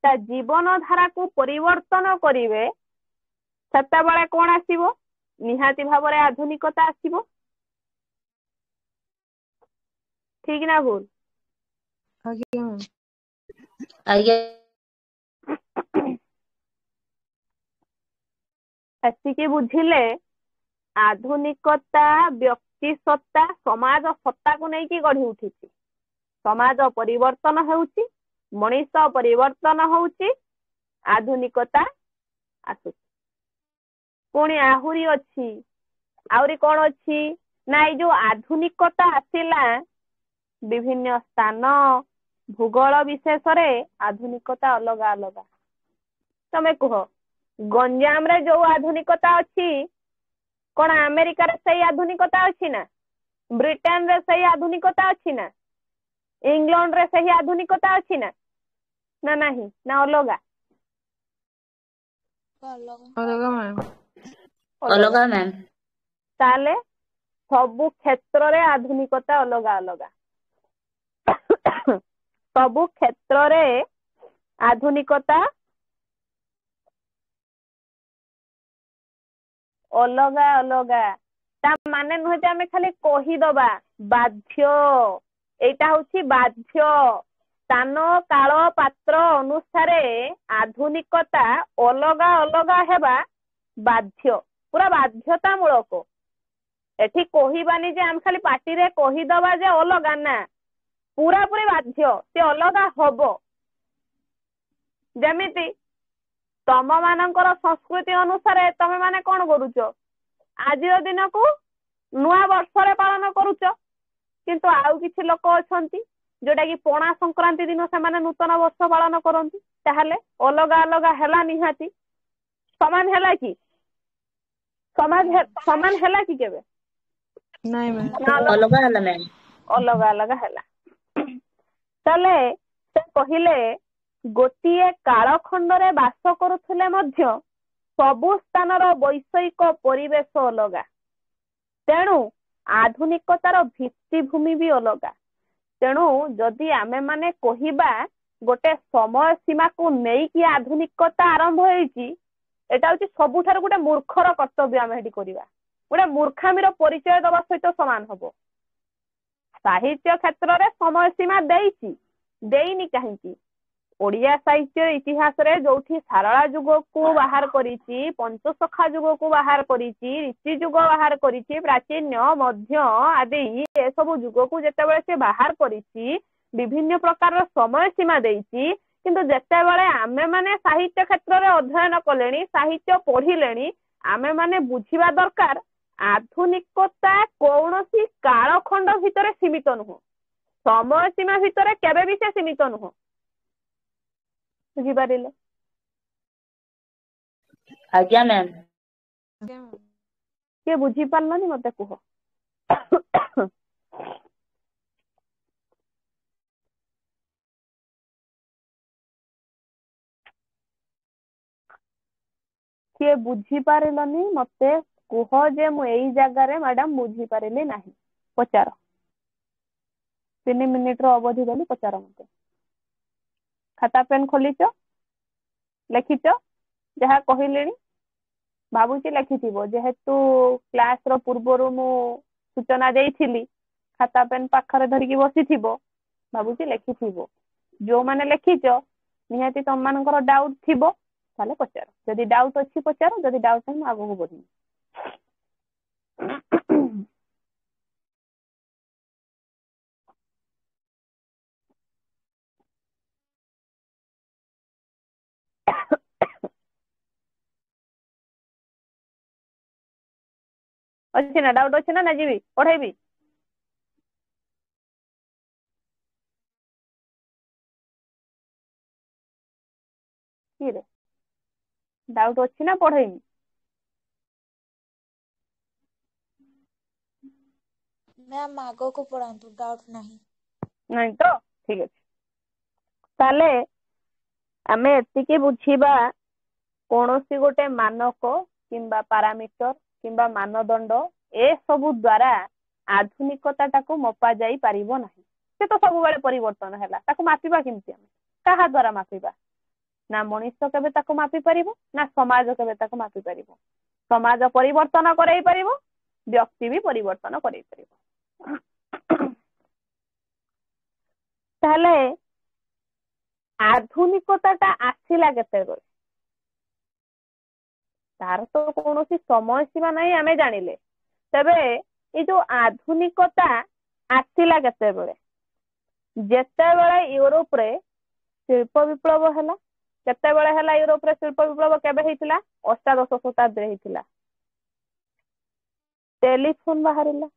ତା ଜୀବନ ଧାରାକୁ ପରିବର୍ତ୍ତନ କରିବେ, ସେତେବେଳେ କଣ ଆସିବ? ନିହାତି ଭାବରେ ଆଧୁନିକତା ଆସିବ। ଠିକ ନା ଭୁଲ? ଆଜ୍ଞା ମ୍ୟାମ୍। ଆଜ୍ଞା ଏତିକି ବୁଝିଲେ ଆଧୁନିକତା ବ୍ୟକ୍ତି ସତ୍ତା ସମାଜ ସତ୍ତାକୁ ନେଇକି ଗଢି ଉଠିଛି। ସମାଜ ପରିବର୍ତ୍ତନ ହେଉଛି, ମଣିଷ ପରିବର୍ତ୍ତନ ହେଉଛି, ଆଧୁନିକତା ଆସୁଛି। ପୁଣି ଆହୁରି ଅଛି, ଆହୁରି କଣ ଅଛି ନା ଏଇ ଯୋଉ ଆଧୁନିକତା ଆସିଲା, ବିଭିନ୍ନ ସ୍ଥାନ ଭୂଗୋଳ ବିଶେଷରେ ଆଧୁନିକତା ଅଲଗା ଅଲଗା। ତମେ କୁହ, ଗଞ୍ଜାମରେ ଯୋଉ ଆଧୁନିକତା ଅଛି, କଣ ଆମେରିକାରେ ସେଇ ଆଧୁନିକତା ଅଛି ନା? ବ୍ରିଟେନରେ ସେଇ ଆଧୁନିକତା ଅଛି ନା? ଇଂଲଣ୍ଡରେ ସେହି ଆଧୁନିକତା ଅଛି ନା? ନା ନାହିଁ? ନା ଅଲଗା? ଅଲଗା ମ୍ୟାମ୍। ଅଲଗା ମ୍ୟାମ୍। ତାହେଲେ ସବୁ କ୍ଷେତ୍ରରେ ଆଧୁନିକତା ଅଲଗା ଅଲଗା। ସବୁ କ୍ଷେତ୍ରରେ ଆଧୁନିକତା ଅଲଗା ଅଲଗା। ତା ମାନେ ନୁହେଁ ଯେ ଆମେ ଖାଲି କହିଦବା, ବାଧ୍ୟ। ଏଇଟା ହଉଛି ବାଧ୍ୟ। ସ୍ଥାନ କାଳ ପାତ୍ର ଅନୁସାରେ ଆଧୁନିକତା ଅଲଗା ଅଲଗା ହେବା ବାଧ୍ୟ, ପୁରା ବାଧ୍ୟତାମୂଳକ। ଏଠି କହିବାନି ଯେ ଆମେ ଖାଲି ପାଟିରେ କହିଦବା ଯେ ଅଲଗା, ନା, ପୁରାପୁରି ବାଧ୍ୟ, ସେ ଅଲଗା ହବ। ଯେମିତି ତମ ମାନଙ୍କର ସଂସ୍କୃତି ଅନୁସାରେ ତମେ ମାନେ କଣ କରୁଛ? ଆଜିର ଦିନକୁ ନୂଆ ବର୍ଷରେ ପାଳନ କରୁଛ, କିନ୍ତୁ ଆଉ କିଛି ଲୋକ ଅଛନ୍ତି ଯୋଉଟା କି ପଣା ସଂକ୍ରାନ୍ତି ଦିନ ସେମାନେ ନୂତନ ବର୍ଷ ପାଳନ କରନ୍ତି। ତାହେଲେ ଅଲଗା ଅଲଗା ହେଲା, ନିହାତି ସମାନ ହେଲା କି? ସମାନ ହେଲା କି କେବେ? ନାଇଁ ମ୍ୟାମ୍। ଅଲଗା ହେଲା ମ୍ୟାମ୍। ଅଲଗା ଅଲଗା ହେଲା। ତାହେଲେ ସେ କହିଲେ ଗୋଟିଏ କାଳଖଣ୍ଡରେ ବାସ କରୁଥିଲେ ମଧ୍ୟ ସବୁ ସ୍ଥାନର ବୈଷୟିକ ପରିବେଶ ଅଲଗା। ତେଣୁ ଆଧୁନିକତାର ଭିତ୍ତିଭୂମି ବି ଅଲଗା। ତେଣୁ ଯଦି ଆମେ ମାନେ କହିବା ଗୋଟେ ସମୟ ସୀମାକୁ ନେଇକି ଆଧୁନିକତା ଆରମ୍ଭ ହେଇଛି, ଏଟା ହଉଛି ସବୁଠାରୁ ଗୋଟେ ମୂର୍ଖର କର୍ତ୍ତବ୍ୟ। ଆମେ ଏଠି କରିବା ଗୋଟେ ମୂର୍ଖାମିର ପରିଚୟ ଦବା ସହିତ ସମାନ ହବ। ସାହିତ୍ୟ କ୍ଷେତ୍ରରେ ସମୟ ସୀମା ଦେଇଛି, ଦେଇନି କାହିଁକି? ଓଡିଆ ସାହିତ୍ୟ ଇତିହାସରେ ଯୋଉଠି ସାରଳା ଯୁଗକୁ ବାହାର କରିଛି, ପଞ୍ଚସଖା ଯୁଗକୁ ବାହାର କରିଛି, ରୀତି ଯୁଗ ବାହାର କରିଛି, ପ୍ରାଚୀନ ମଧ୍ୟ ଆଦି ଏସବୁ ଯୁଗକୁ ଯେତେବେଳେ ସେ ବାହାର କରିଛି, ବିଭିନ୍ନ ପ୍ରକାରର ସମୟ ସୀମା ଦେଇଛି। କିନ୍ତୁ ଯେତେବେଳେ ଆମେ ମାନେ ସାହିତ୍ୟ କ୍ଷେତ୍ରରେ ଅଧ୍ୟୟନ କଲେଣି, ସାହିତ୍ୟ ପଢିଲେଣି, ଆମେ ମାନେ ବୁଝିବା ଦରକାର ଆଧୁନିକତା କୌଣସି କାଳଖଣ୍ଡ ଭିତରେ ସୀମିତ ନୁହଁ, ସମୟ ସୀମା ଭିତରେ କେବେ ବି ସେ ସୀମିତ ନୁହଁ। ବୁଝିପାରିଲେ? ଆଜ୍ଞା ମ୍ୟାମ୍। କିଏ ବୁଝିପାରିଲନି ମତେ କୁହ। କିଏ ବୁଝିପାରିଲନି ମତେ କୁହ ଯେ ମୁଁ ଏଇ ଜାଗାରେ ମ୍ୟାଡାମ ବୁଝିପାରିଲି ନାହିଁ। ପଚାର। 3 ମିନିଟର ଅବଧି ଦେଲି, ପଚାର ମତେ। ଖାତା ପେନ୍ ଖୋଲିଛ? ଲେଖିଛ? ଯାହା କହିଲେଣି ଭାବୁଛି ଲେଖିଥିବ, ଯେହେତୁ କ୍ଲାସର ପୂର୍ବରୁ ମୁଁ ସୂଚନା ଦେଇଥିଲି, ଖାତା ପେନ୍ ପାଖରେ ଧରିକି ବସିଥିବ, ଭାବୁଛି ଲେଖିଥିବ। ଯୋଉମାନେ ଲେଖିଛ ନିହାତି ତମମାନଙ୍କର ଡାଉଟ ଥିବ, ତାହେଲେ ପଚାର। ଯଦି ଡାଉଟ ଅଛି ପଚାର, ଯଦି ଡାଉଟ ନାହିଁ ମୁଁ ଆଗକୁ ବଢିବି। ଅଛି ନା ଡାଉଟ? ଅଛି ନା ଯିବି ପଢେଇବି? डाउट अच्छी ना पढ़ेमी? ମ୍ୟାମ୍ ଆଗକୁ ପଢାନ୍ତୁ, ଡାଉଟ୍ ନାହିଁ। ନାଇଁ ତ ଠିକ ଅଛି। ତାହେଲେ ଆମେ ଏତିକି ବୁଝିବା କୌଣସି ଗୋଟେ ମାନକ କିମ୍ବା ପାରାମିଟର କିମ୍ବା ମାନଦଣ୍ଡ ଏସବୁ ଦ୍ୱାରା ଆଧୁନିକତାଟାକୁ ମପା ଯାଇ ପାରିବ ନାହିଁ। ସେ ତ ସବୁବେଳେ ପରିବର୍ତ୍ତନ ହେଲା, ତାକୁ ମାପିବା କେମିତି? ଆମେ କାହା ଦ୍ୱାରା ମାପିବା? ନା ମଣିଷ କେବେ ତାକୁ ମାପି ପାରିବ, ନା ସମାଜ କେବେ ତାକୁ ମାପି ପାରିବ। ସମାଜ ପରିବର୍ତ୍ତନ କରେଇ ପାରିବ, ବ୍ୟକ୍ତି ବି ପରିବର୍ତ୍ତନ କରେଇ ପାରିବ। ତାହେଲେ ଆଧୁନିକତାଟା ଆସିଲା କେତେବେଳେ? ତାର ତ କୌଣସି ସମୟ ସୀମା ନାହିଁ ଆମେ ଜାଣିଲେ। ତେବେ ଏଇ ଯୋଉ ଆଧୁନିକତା ଆସିଲା କେତେବେଳେ? ଯେତେବେଳେ ୟୁରୋପରେ ଶିଳ୍ପ ବିପ୍ଳବ ହେଲା। କେତେବେଳେ ହେଲା ୟୁରୋପରେ ଶିଳ୍ପ ବିପ୍ଳବ? କେବେ ହେଇଥିଲା? ଅଷ୍ଟାଦଶ ଶତାବ୍ଦୀରେ ହେଇଥିଲା। ଟେଲିଫୋନ ବାହାରିଲା,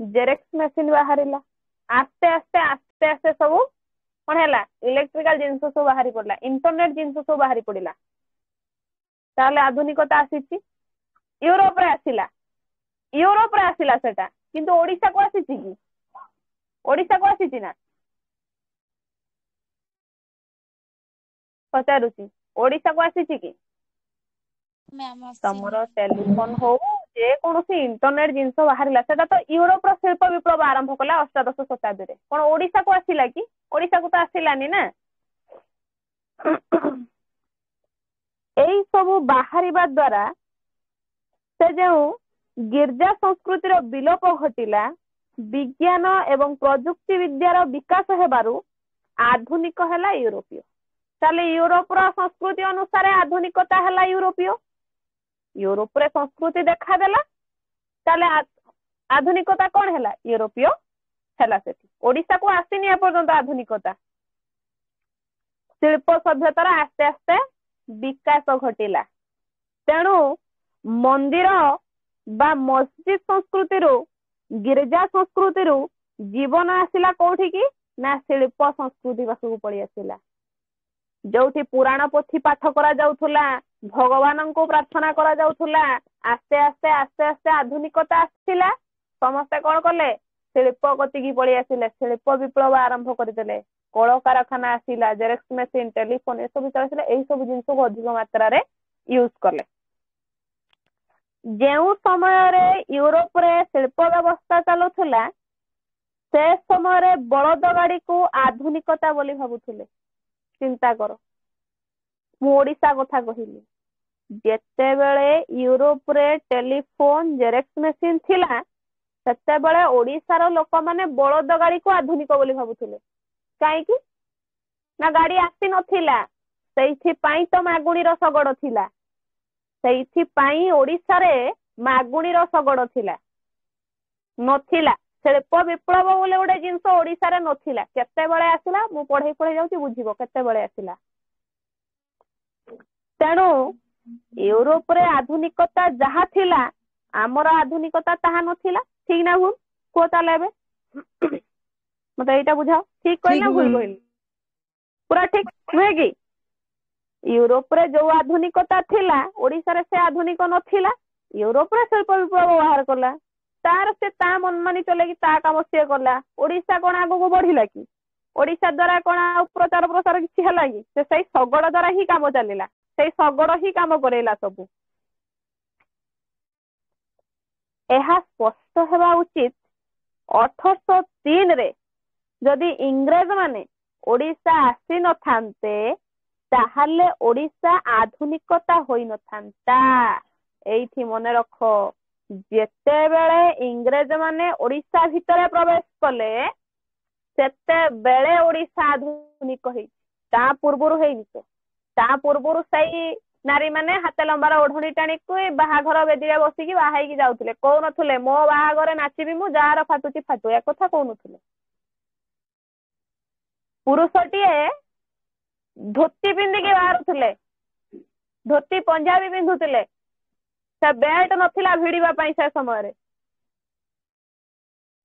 ଜେରେକ୍ସ ମେସିନ ବାହାରିଲା, ଆସ୍ତେ ଆସ୍ତେ ଆସ୍ତେ ଆସ୍ତେ ସବୁ କଣ ହେଲା? ଇଲେକ୍ଟ୍ରିକାଲ ଜିନିଷ ସବୁ ବାହାରି ପଡିଲା, ଇଣ୍ଟରନେଟ ଜିନିଷ ସବୁ ବାହାରି ପଡିଲା। ତାହେଲେ ଆଧୁନିକତା ଆସିଛି, ୟୁରୋପରେ ଆସିଲା। ୟୁରୋପରେ ଆସିଲା ସେଟା, କିନ୍ତୁ ଓଡିଶାକୁ ଆସିଛି କି? ଓଡିଶାକୁ ଆସିଛି ନା? ପଚାରୁଛି, ଓଡିଶାକୁ ଆସିଛି କି? ମ୍ୟାମ୍ ତମର ଆସିନି। ଟେଲିଫୋନ ହଉ, ଯେ କୌଣସି ଇଣ୍ଟରନେଟ ଜିନିଷ ବାହାରିଲା, ସେଟା ତ ୟୁରୋପର ଶିଳ୍ପ ବିପ୍ଳବ ଆରମ୍ଭ କଲା ଅଷ୍ଟାଦଶ ଶତାବ୍ଦୀରେ। କଣ ଓଡିଶାକୁ ଆସିଲା କି? ଓଡିଶାକୁ ତ ଆସିଲାନି ନା। ଏଇ ସବୁ ବାହାରିବା ଦ୍ୱାରା ସେ ଯେଉଁ ଗିର୍ଜା ସଂସ୍କୃତିର ବିଲୋପ ଘଟିଲା, ବିଜ୍ଞାନ ଏବଂ ପ୍ରଯୁକ୍ତି ବିଦ୍ୟାର ବିକାଶ ହେବାରୁ ଆଧୁନିକ ହେଲା ୟୁରୋପୀୟ। ତାହେଲେ ୟୁରୋପର ସଂସ୍କୃତି ଅନୁସାରେ ଆଧୁନିକତା ହେଲା ୟୁରୋପୀୟ। ୟୁରୋପରେ ସଂସ୍କୃତି ଦେଖାଦେଲା, ତାହେଲେ ଆଧୁନିକତା କଣ ହେଲା? ୟୁରୋପୀୟ ହେଲା। ସେଠି ଓଡିଶାକୁ ଆସିନି ଏପର୍ଯ୍ୟନ୍ତ ଆଧୁନିକତା। ଶିଳ୍ପ ସଭ୍ୟତାର ଆସ୍ତେ ଆସ୍ତେ ବିକାଶ ଘଟିଲା। ତେଣୁ ମନ୍ଦିର ବା ମସଜିଦ ସଂସ୍କୃତିରୁ, ଗିର୍ଜା ସଂସ୍କୃତିରୁ ଜୀବନ ଆସିଲା କୋଉଠିକି? ନା ଶିଳ୍ପ ସଂସ୍କୃତି ପାଖକୁ ପଳେଇ ଆସିଲା। ଯୋଉଠି ପୁରାଣ ପୋଥି ପାଠ କରାଯାଉଥିଲା, ଭଗବାନଙ୍କୁ ପ୍ରାର୍ଥନା କରାଯାଉଥିଲା, ଆସ୍ତେ ଆସ୍ତେ ଆସ୍ତେ ଆସ୍ତେ ଆଧୁନିକତା ଆସିଲା। ସମସ୍ତେ କଣ କଲେ? ଶିଳ୍ପ କତିକି ପଳେଇ ଆସିଲେ, ଶିଳ୍ପ ବିପ୍ଳବ ଆରମ୍ଭ କରିଦେଲେ। କଳକାରଖାନା ଆସିଲା, ଜେରକ୍ସ ମେସିନ, ଟେଲିଫୋନ ଏସବୁ ଚାଲିଥିଲା। ଏଇ ସବୁ ଜିନିଷକୁ ଅଧିକ ମାତ୍ରାରେ ୟୁଜ କଲେ। ଯେଉଁ ସମୟରେ ୟୁରୋପରେ ଶିଳ୍ପ ବ୍ୟବସ୍ଥା ଚାଲୁଥିଲା, ସେ ସମୟରେ ବଳଦ ଗାଡିକୁ ଆଧୁନିକତା ବୋଲି ଭାବୁଥିଲେ। ଚିନ୍ତା କର, ମୁଁ ଓଡିଶା କଥା କହିଲି। ଯେତେବେଳେ ୟୁରୋପରେ ଟେଲିଫୋନ, ଜେରକ୍ସ ମେସିନ ଥିଲା, ସେତେବେଳେ ଓଡିଶାର ଲୋକମାନେ ବଳଦ ଗାଡିକୁ ଆଧୁନିକ ବୋଲି ଭାବୁଥିଲେ। କାହିଁକି? ନା ଗାଡି ଆସି ନଥିଲା, ସେଇଥିପାଇଁ ତ ମାଗୁଣୀର ଶଗଡ ଥିଲା। ସେଇଥିପାଇଁ ଓଡିଶାରେ ମାଗୁଣୀର ଶଗଡ ଥିଲା, ନଥିଲା। ଶିଳ୍ପ ବିପ୍ଳବ ବୋଲି ଗୋଟେ ଜିନିଷ ଓଡିଶାରେ ନଥିଲା। କେତେବେଳେ ଆସିଲା? ମୁଁ ପଢେଇ ଯାଉଛି, ବୁଝିବ କେତେବେଳେ ଆସିଲା। ତେଣୁ ୟୁରୋପରେ ଆଧୁନିକତା ଯାହା ଥିଲା, ଆମର ଆଧୁନିକତା ତାହା ନଥିଲା। ଠିକ ନା ଭୁଲ? କୁହ ତାହେଲେ ଏବେ ମତେ ଏଇଟା ବୁଝାଅ, ଠିକ କହିଲି ନା ଭୁଲ କହିଲି? ପୁରା ଠିକ ନୁହେଁ କି? ୟୁରୋପରେ ଯୋଉ ଆଧୁନିକତା ଥିଲା, ଓଡିଶାରେ ସେ ଆଧୁନିକ ନଥିଲା। ୟୁରୋପରେ ଶିଳ୍ପ ବିପ୍ଳବ ବାହାର କଲା, ତାର ସେ ତା ମନମାନି ଚଲେଇକି ତା କାମ ସିଏ କଲା। ଓଡିଶା କଣ ଆଗକୁ ବଢିଲା କି? ଓଡିଶା ଦ୍ଵାରା କଣ ଆଉ ପ୍ରଚାର ପ୍ରସାର କିଛି ହେଲା କି? ସେ ସେଇ ଶଗଡ ଦ୍ଵାରା ହିଁ କାମ ଚାଲିଲା, ସେଇ ଶଗଡ ହିଁ କାମ କରେଇଲା ସବୁ। ଏହା ସ୍ପଷ୍ଟ ହେବା ଉଚିତ, 1803ରେ ଯଦି ଇଂରେଜ ମାନେ ଓଡିଶା ଆସିନଥାନ୍ତେ, ତାହେଲେ ଓଡିଶା ଆଧୁନିକତା ହୋଇନଥାନ୍ତା। ଏଇଠି ମନେ ରଖ, ଯେତେବେଳେ ଇଂରେଜ ମାନେ ଓଡିଶା ଭିତରେ ପ୍ରବେଶ କଲେ, ସେତେବେଳେ ଓଡିଶା ଆଧୁନିକ ହେଇଛି। ତା ପୂର୍ବରୁ ହେଇନି। ତ ତା ପୂର୍ବରୁ ସେଇ ନାରୀ ମାନେ ହାତ ଲମ୍ବାର ଓଢଣୀ ଟାଣିକି ବାହାଘର ବେଦିରେ ବସିକି ବାହା ହେଇକି ଯାଉଥିଲେ। କହୁନଥିଲେ ମୋ ବାହାଘରେ ନାଚିବି ମୁଁ, ଯାହାର ଫାଟୁଛି ଫାଟୁ, ଏ କଥା କହୁନଥିଲେ। ପୁରୁଷଟିଏ ଧୋତି ପିନ୍ଧିକି ବାହାରୁଥିଲେ, ଧୋତି ପଞ୍ଜାବୀ ପିନ୍ଧୁଥିଲେ। ସେ ବେଲ୍ଟ ନଥିଲା ଭିଡିବା ପାଇଁ ସେ ସମୟରେ।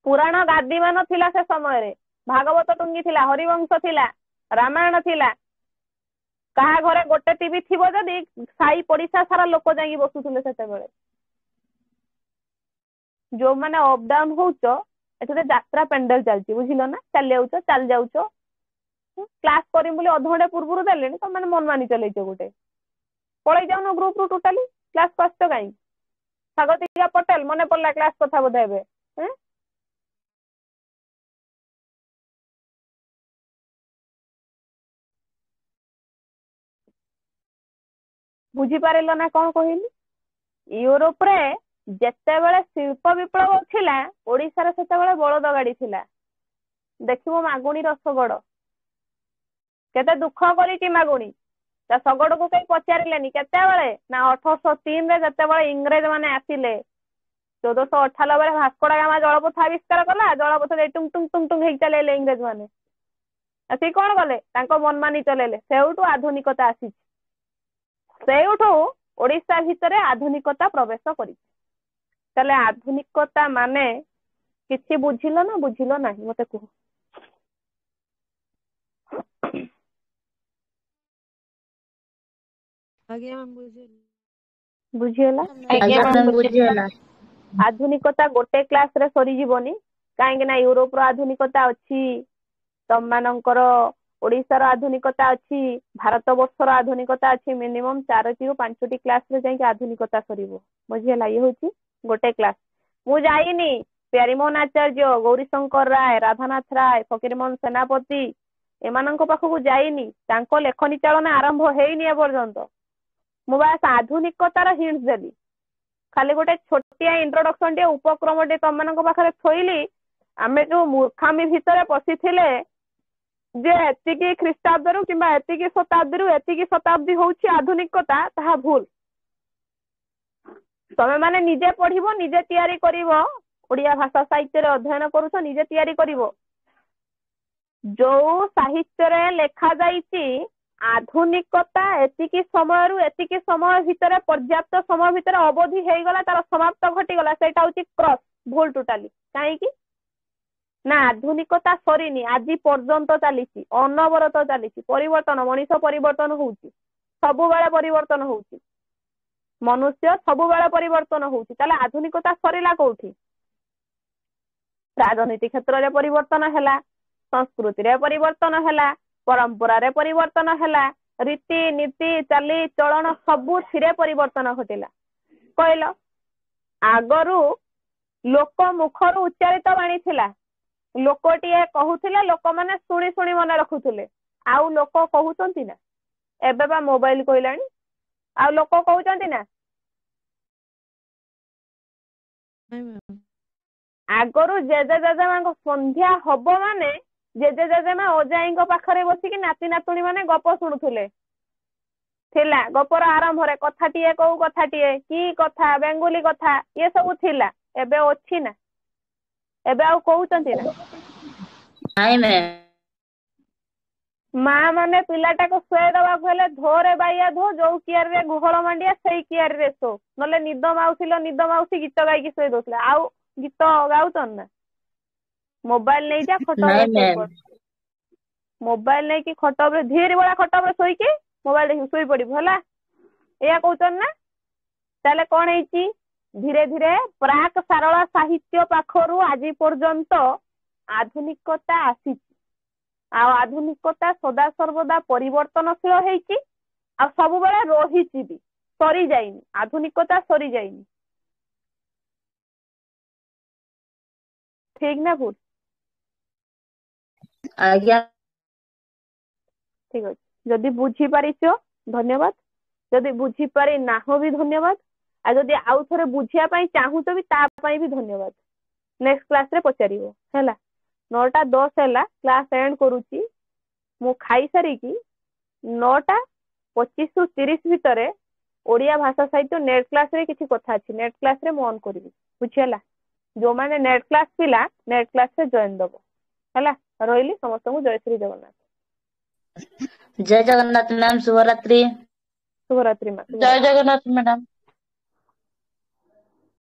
ପୁରାଣ ଗାଦିମାନ ଥିଲା ସେ ସମୟରେ। ଭାଗବତ ଟୁଙ୍ଗି ଥିଲା, ହରିବଂଶ ଥିଲା, ରାମାୟଣ ଥିଲା। କାହା ଘରେ ଗୋଟେ ଟିଭି ଥିବ ଯଦି ସାଇ ପଡିଶା ସାରା ଲୋକ ଯାଇକି ବସୁଥିଲେ ସେତେବେଳେ। ଯୋଉମାନେ ଅପ୍ ଡାଉନ ହଉଛ ଏଠି ଗୋଟେ ଯାତ୍ରା ପେଣ୍ଡେଲ ଚାଲିଛି ବୁଝିଲ ନା, ଚାଲି ଯାଉଛ କ୍ଲାସ କରିବି ବୋଲି ଅଧଘଣ୍ଟା ପୂର୍ବରୁ ଦେଲେଣି, ତମେ ମନମାନି ଚଲେଇଛ ଗୋଟେ, ପଳେଇ ଯାଉନ ଗ୍ରୁପ ରୁ ଟୋଟାଲି କ୍ଲାସ ଆସିଛ କାହିଁକି? ସ୍ୱାଗତିକା ପଟେଲ ମନେ ପଡିଲା କ୍ଲାସ କଥା ବୋଧେ ଏବେ। ବୁଝିପାରିଲ ନା କଣ କହିଲି? ୟୁରୋପରେ ଯେତେବେଳେ ଶିଳ୍ପ ବିପ୍ଳବ ଥିଲା ଓଡିଶାରେ ସେତେବେଳେ ବଳଦ ଗାଡି ଥିଲା। ଦେଖିବ ମାଗୁଣୀର ଶଗଡ କେତେ ଦୁଃଖ କରିଛି ମାଗୁଣୀ, ତା ଶଗଡକୁ କେହି ପଚାରିଲେନି। କେତେବେଳେ ନା 1803 ଯେତେବେଳେ ଇଂରେଜ ମାନେ ଆସିଲେ, 1498 ଭାସ୍କୋଡା ଗାମା ଜଳପଥ ଆବିଷ୍କାର କଲା, ଜଳପଥରେ ଟୁଙ୍ଗ ଟୁଙ୍ଗ ଟୁଙ୍ଗ ଟୁଙ୍ଗ ହେଇ ଚାଲିଲେ ଇଂରେଜ ମାନେ। ଆସିକି କଣ କଲେ? ତାଙ୍କ ମନମାନି ଚଲେଇଲେ। ସେଇଠୁ ଆଧୁନିକତା ଆସିଛି, ସେଇଠୁ ଓଡିଶା ଭିତରେ ଆଧୁନିକତା ପ୍ରବେଶ କରିଛି। ତାହେଲେ ଆଧୁନିକତା ମାନେ କିଛି ବୁଝିଲ ନା ବୁଝିଲ ନାହିଁ ମତେ କୁହ? ଆଜ୍ଞା ମ୍ୟାମ୍ ବୁଝିଲି। ବୁଝିହେଲା? ଆଜ୍ଞା ମ୍ୟାମ୍ ବୁଝିଗଲା। ଆଧୁନିକତା ଗୋଟେ କ୍ଲାସ ରେ ସରିଯିବନି, କାହିଁକି ନା ୟୁରୋପର ଆଧୁନିକତା ଅଛି, ତମମାନଙ୍କର ଓଡିଶାର ଆଧୁନିକତା ଅଛି, ଭାରତ ବର୍ଷର ଆଧୁନିକତା ଅଛି। ମିନିମମ୍ 4ଟି ରୁ 5ଟି କ୍ଲାସରେ ଯାଇକି ଆଧୁନିକତା ସରିବ। ବୁଝିହେଲା? ଇଏ ହଉଛି ଗୋଟେ କ୍ଲାସ। ମୁଁ ଯାଇନି ପ୍ୟାରୀମୋହନ ଆଚାର୍ଯ୍ୟ, ଗୌରୀଶଙ୍କର ରାୟ, ରାଧାନାଥ ରାୟ, ଫକୀରମୋହନ ସେନାପତି ଏମାନଙ୍କ ପାଖକୁ ଯାଇନି, ତାଙ୍କ ଲେଖନୀ ଚାଳନା ଆରମ୍ଭ ହେଇନି ଏପର୍ଯ୍ୟନ୍ତ। ମୁଁ ବାସ୍ ଆଧୁନିକତାର ହିଣ୍ଟ ଦେଲି, ଖାଲି ଗୋଟେ ଛୋଟିଆ ଇଣ୍ଟ୍ରୋଡକ୍ସନ ଟେ ଉପକ୍ରମ ଟେ ତମମାନଙ୍କ ପାଖରେ ଥୋଇଲି। ଆମେ ଯୋଉ ମୂର୍ଖାମି ଭିତରେ ପଶିଥିଲେ ଯେ ଏତିକି ଖ୍ରୀଷ୍ଟାବ୍ଦରୁ କିମ୍ବା ଏତିକି ଶତାବ୍ଦୀରୁ ଏତିକି ଶତାବ୍ଦୀ ହଉଛି ଆଧୁନିକତା, ତାହା ଭୁଲ। ତମେ ମାନେ ନିଜେ ପଢିବ, ନିଜେ ତିଆରି କରିବ। ଓଡିଆ ଭାଷା ସାହିତ୍ୟରେ ଅଧ୍ୟୟନ କରୁଛ, ନିଜେ ତିଆରି କରିବ। ଯୋଉ ସାହିତ୍ୟରେ ଲେଖା ଯାଇଛି ଆଧୁନିକତା ଏତିକି ସମୟରୁ ଏତିକି ସମୟ ଭିତରେ, ପର୍ଯ୍ୟାପ୍ତ ସମୟ ଭିତରେ ଅବଧି ହେଇଗଲା, ତାର ସମାପ୍ତ ଘଟିଗଲା, ସେଇଟା ହଉଛି କ୍ରସ୍, ଭୁଲ ଟୋଟାଲି। କାହିଁକି ନା ଆଧୁନିକତା ସରିନି, ଆଜି ପର୍ଯ୍ୟନ୍ତ ଚାଲିଛି, ଅନବରତ ଚାଲିଛି। ପରିବର୍ତ୍ତନ, ମଣିଷ ପରିବର୍ତ୍ତନ ହଉଛି, ସବୁବେଳେ ପରିବର୍ତ୍ତନ ହଉଛି, ମନୁଷ୍ୟ ସବୁବେଳେ ପରିବର୍ତ୍ତନ ହଉଛି। ତାହେଲେ ଆଧୁନିକତା ସରିଲା କୋଉଠି? ରାଜନୀତି କ୍ଷେତ୍ରରେ ପରିବର୍ତ୍ତନ ହେଲା, ସଂସ୍କୃତିରେ ପରିବର୍ତ୍ତନ ହେଲା, ପରମ୍ପରାରେ ପରିବର୍ତ୍ତନ ହେଲା, ରୀତି ନୀତି ଚାଲି ଚଳନ ସବୁଥିରେ ପରିବର୍ତ୍ତନ ଘଟିଲା। କହିଲ, ଆଗରୁ ଲୋକ ମୁଖରୁ ଉଚ୍ଚାରିତ ବାଣୀ ଥିଲା, ଲୋକଟିଏ କହୁଥିଲେ, ଲୋକମାନେ ଶୁଣି ଶୁଣି ମନେ ରଖୁଥିଲେ। ଆଉ ଲୋକ କହୁଛନ୍ତି ନା? ଏବେ ବା ମୋବାଇଲ କହିଲାଣି, ଆଉ ଲୋକ କହୁଛନ୍ତି ନା? ଆଗରୁ ଜେଜେ ଜେଜେମାଙ୍କ ସନ୍ଧ୍ୟା ହବ ମାନେ ଜେଜେ ଜେଜେମା ଅଜାଇଙ୍କ ପାଖରେ ବସିକି ନାତି ନାତୁଣୀ ମାନେ ଗପ ଶୁଣୁଥିଲେ। ଥିଲା ଗପର ଆରମ୍ଭରେ କଥାଟିଏ, କୋଉ କଥାଟିଏ, କି କଥା, ବେଙ୍ଗୁଲି କଥା, ଇଏ ସବୁ ଥିଲା। ଏବେ ଅଛି ନା? ଏବେ ଆଉ କହୁଛନ୍ତି ନା? ନାଇଁ ମ୍ୟାମ୍। ମା ମାନେ ପିଲାଟାକୁ ଶୁଆଇଦବାକୁ ହେଲେ ଧୋରେ ବାଇଆ ଧୋ, ଯୋଉ କିଆରିରେ ଗୁହଳ ମାଣ୍ଡିଆ ସେଇ କିଆରିରେ ଶୋ, ନହେଲେ ନିଦ ମାଉସିଲ ନିଦ ମାଉସୀ ଗୀତ ଗାଇକି ଶୋଇ ଦଉଥିଲା। ଆଉ ଗୀତ ଗାଉଛନ୍ତି ନା? ମୋବାଇଲ ନେଇଯା ଖଟ ଉପରେ ନାଇଁ ମ୍ୟାମ୍। ଶୋଇପଡ, ମୋବାଇଲ ନେଇକି ଖଟ ଉପରେ, ଧୀର ବେଳା ଖଟ ଉପରେ ଶୋଇକି ମୋବାଇଲ ଦେଖିକି ଶୋଇ ପଡିବୁ ହେଲା, ଏଇଆ କହୁଛନ୍ତି ନା? ତାହେଲେ କଣ ହେଇଛି? ଧୀରେ ଧୀରେ ପ୍ରାକ୍ ସାରଳା ସାହିତ୍ୟ ପାଖରୁ ଆଜି ପର୍ଯ୍ୟନ୍ତ ଆଧୁନିକତା ଆସିଛି। ଆଉ ଆଧୁନିକତା ସଦା ସର୍ବଦା ପରିବର୍ତ୍ତନଶୀଳ ହେଇଛି, ଆଉ ସବୁବେଳେ ରହିଛି ବି, ସରିଯାଇନି। ଆଧୁନିକତା ସରିଯାଇନି। ଠିକ ନା ଭୁଲ? ଆଜ୍ଞା। ଠିକ ଅଛି, ଯଦି ବୁଝିପାରିଛ ଧନ୍ୟବାଦ, ଯଦି ବୁଝିପାରି ନାହଁ ବି ଧନ୍ୟବାଦ, ଆଉ ଯଦି ଆଉ ଥରେ ବୁଝିବା ପାଇଁ ଚାହୁଁଛ ବି ତା ପାଇଁ ବି ଧନ୍ୟବାଦ। ନେକ୍ସଟ କ୍ଲାସରେ ପଚାରିବ ହେଲା। 9:10 ହେଲା, କ୍ଲାସ ଏଣ୍ଡ କରୁଛି। ମୁଁ ଖାଇସାରିକି 9:25 ରୁ 30 ଭିତରେ ଓଡିଆ ଭାଷା ସାହିତ୍ୟ ନେଟ୍ କ୍ଲାସରେ କିଛି କଥା ଅଛି, ନେଟ୍ କ୍ଲାସରେ ମୁଁ ଅନ୍ କରିବି। ବୁଝିହେଲା? ଯୋଉମାନେ ନେଟ୍ କ୍ଲାସ ପିଲା ନେଟ୍ କ୍ଲାସରେ ଜଏନ ଦବ ହେଲା। ରହିଲି, ସମସ୍ତଙ୍କୁ ଜୟ ଶ୍ରୀ ଜଗନ୍ନାଥ। ଜୟ ଜଗନ୍ନାଥ ମ୍ୟାମ୍, ଶୁଭରାତ୍ରି। ଶୁଭରାତ୍ରି ମା। ଜୟ ଜଗନ୍ନାଥ ମ୍ୟାଡାମ।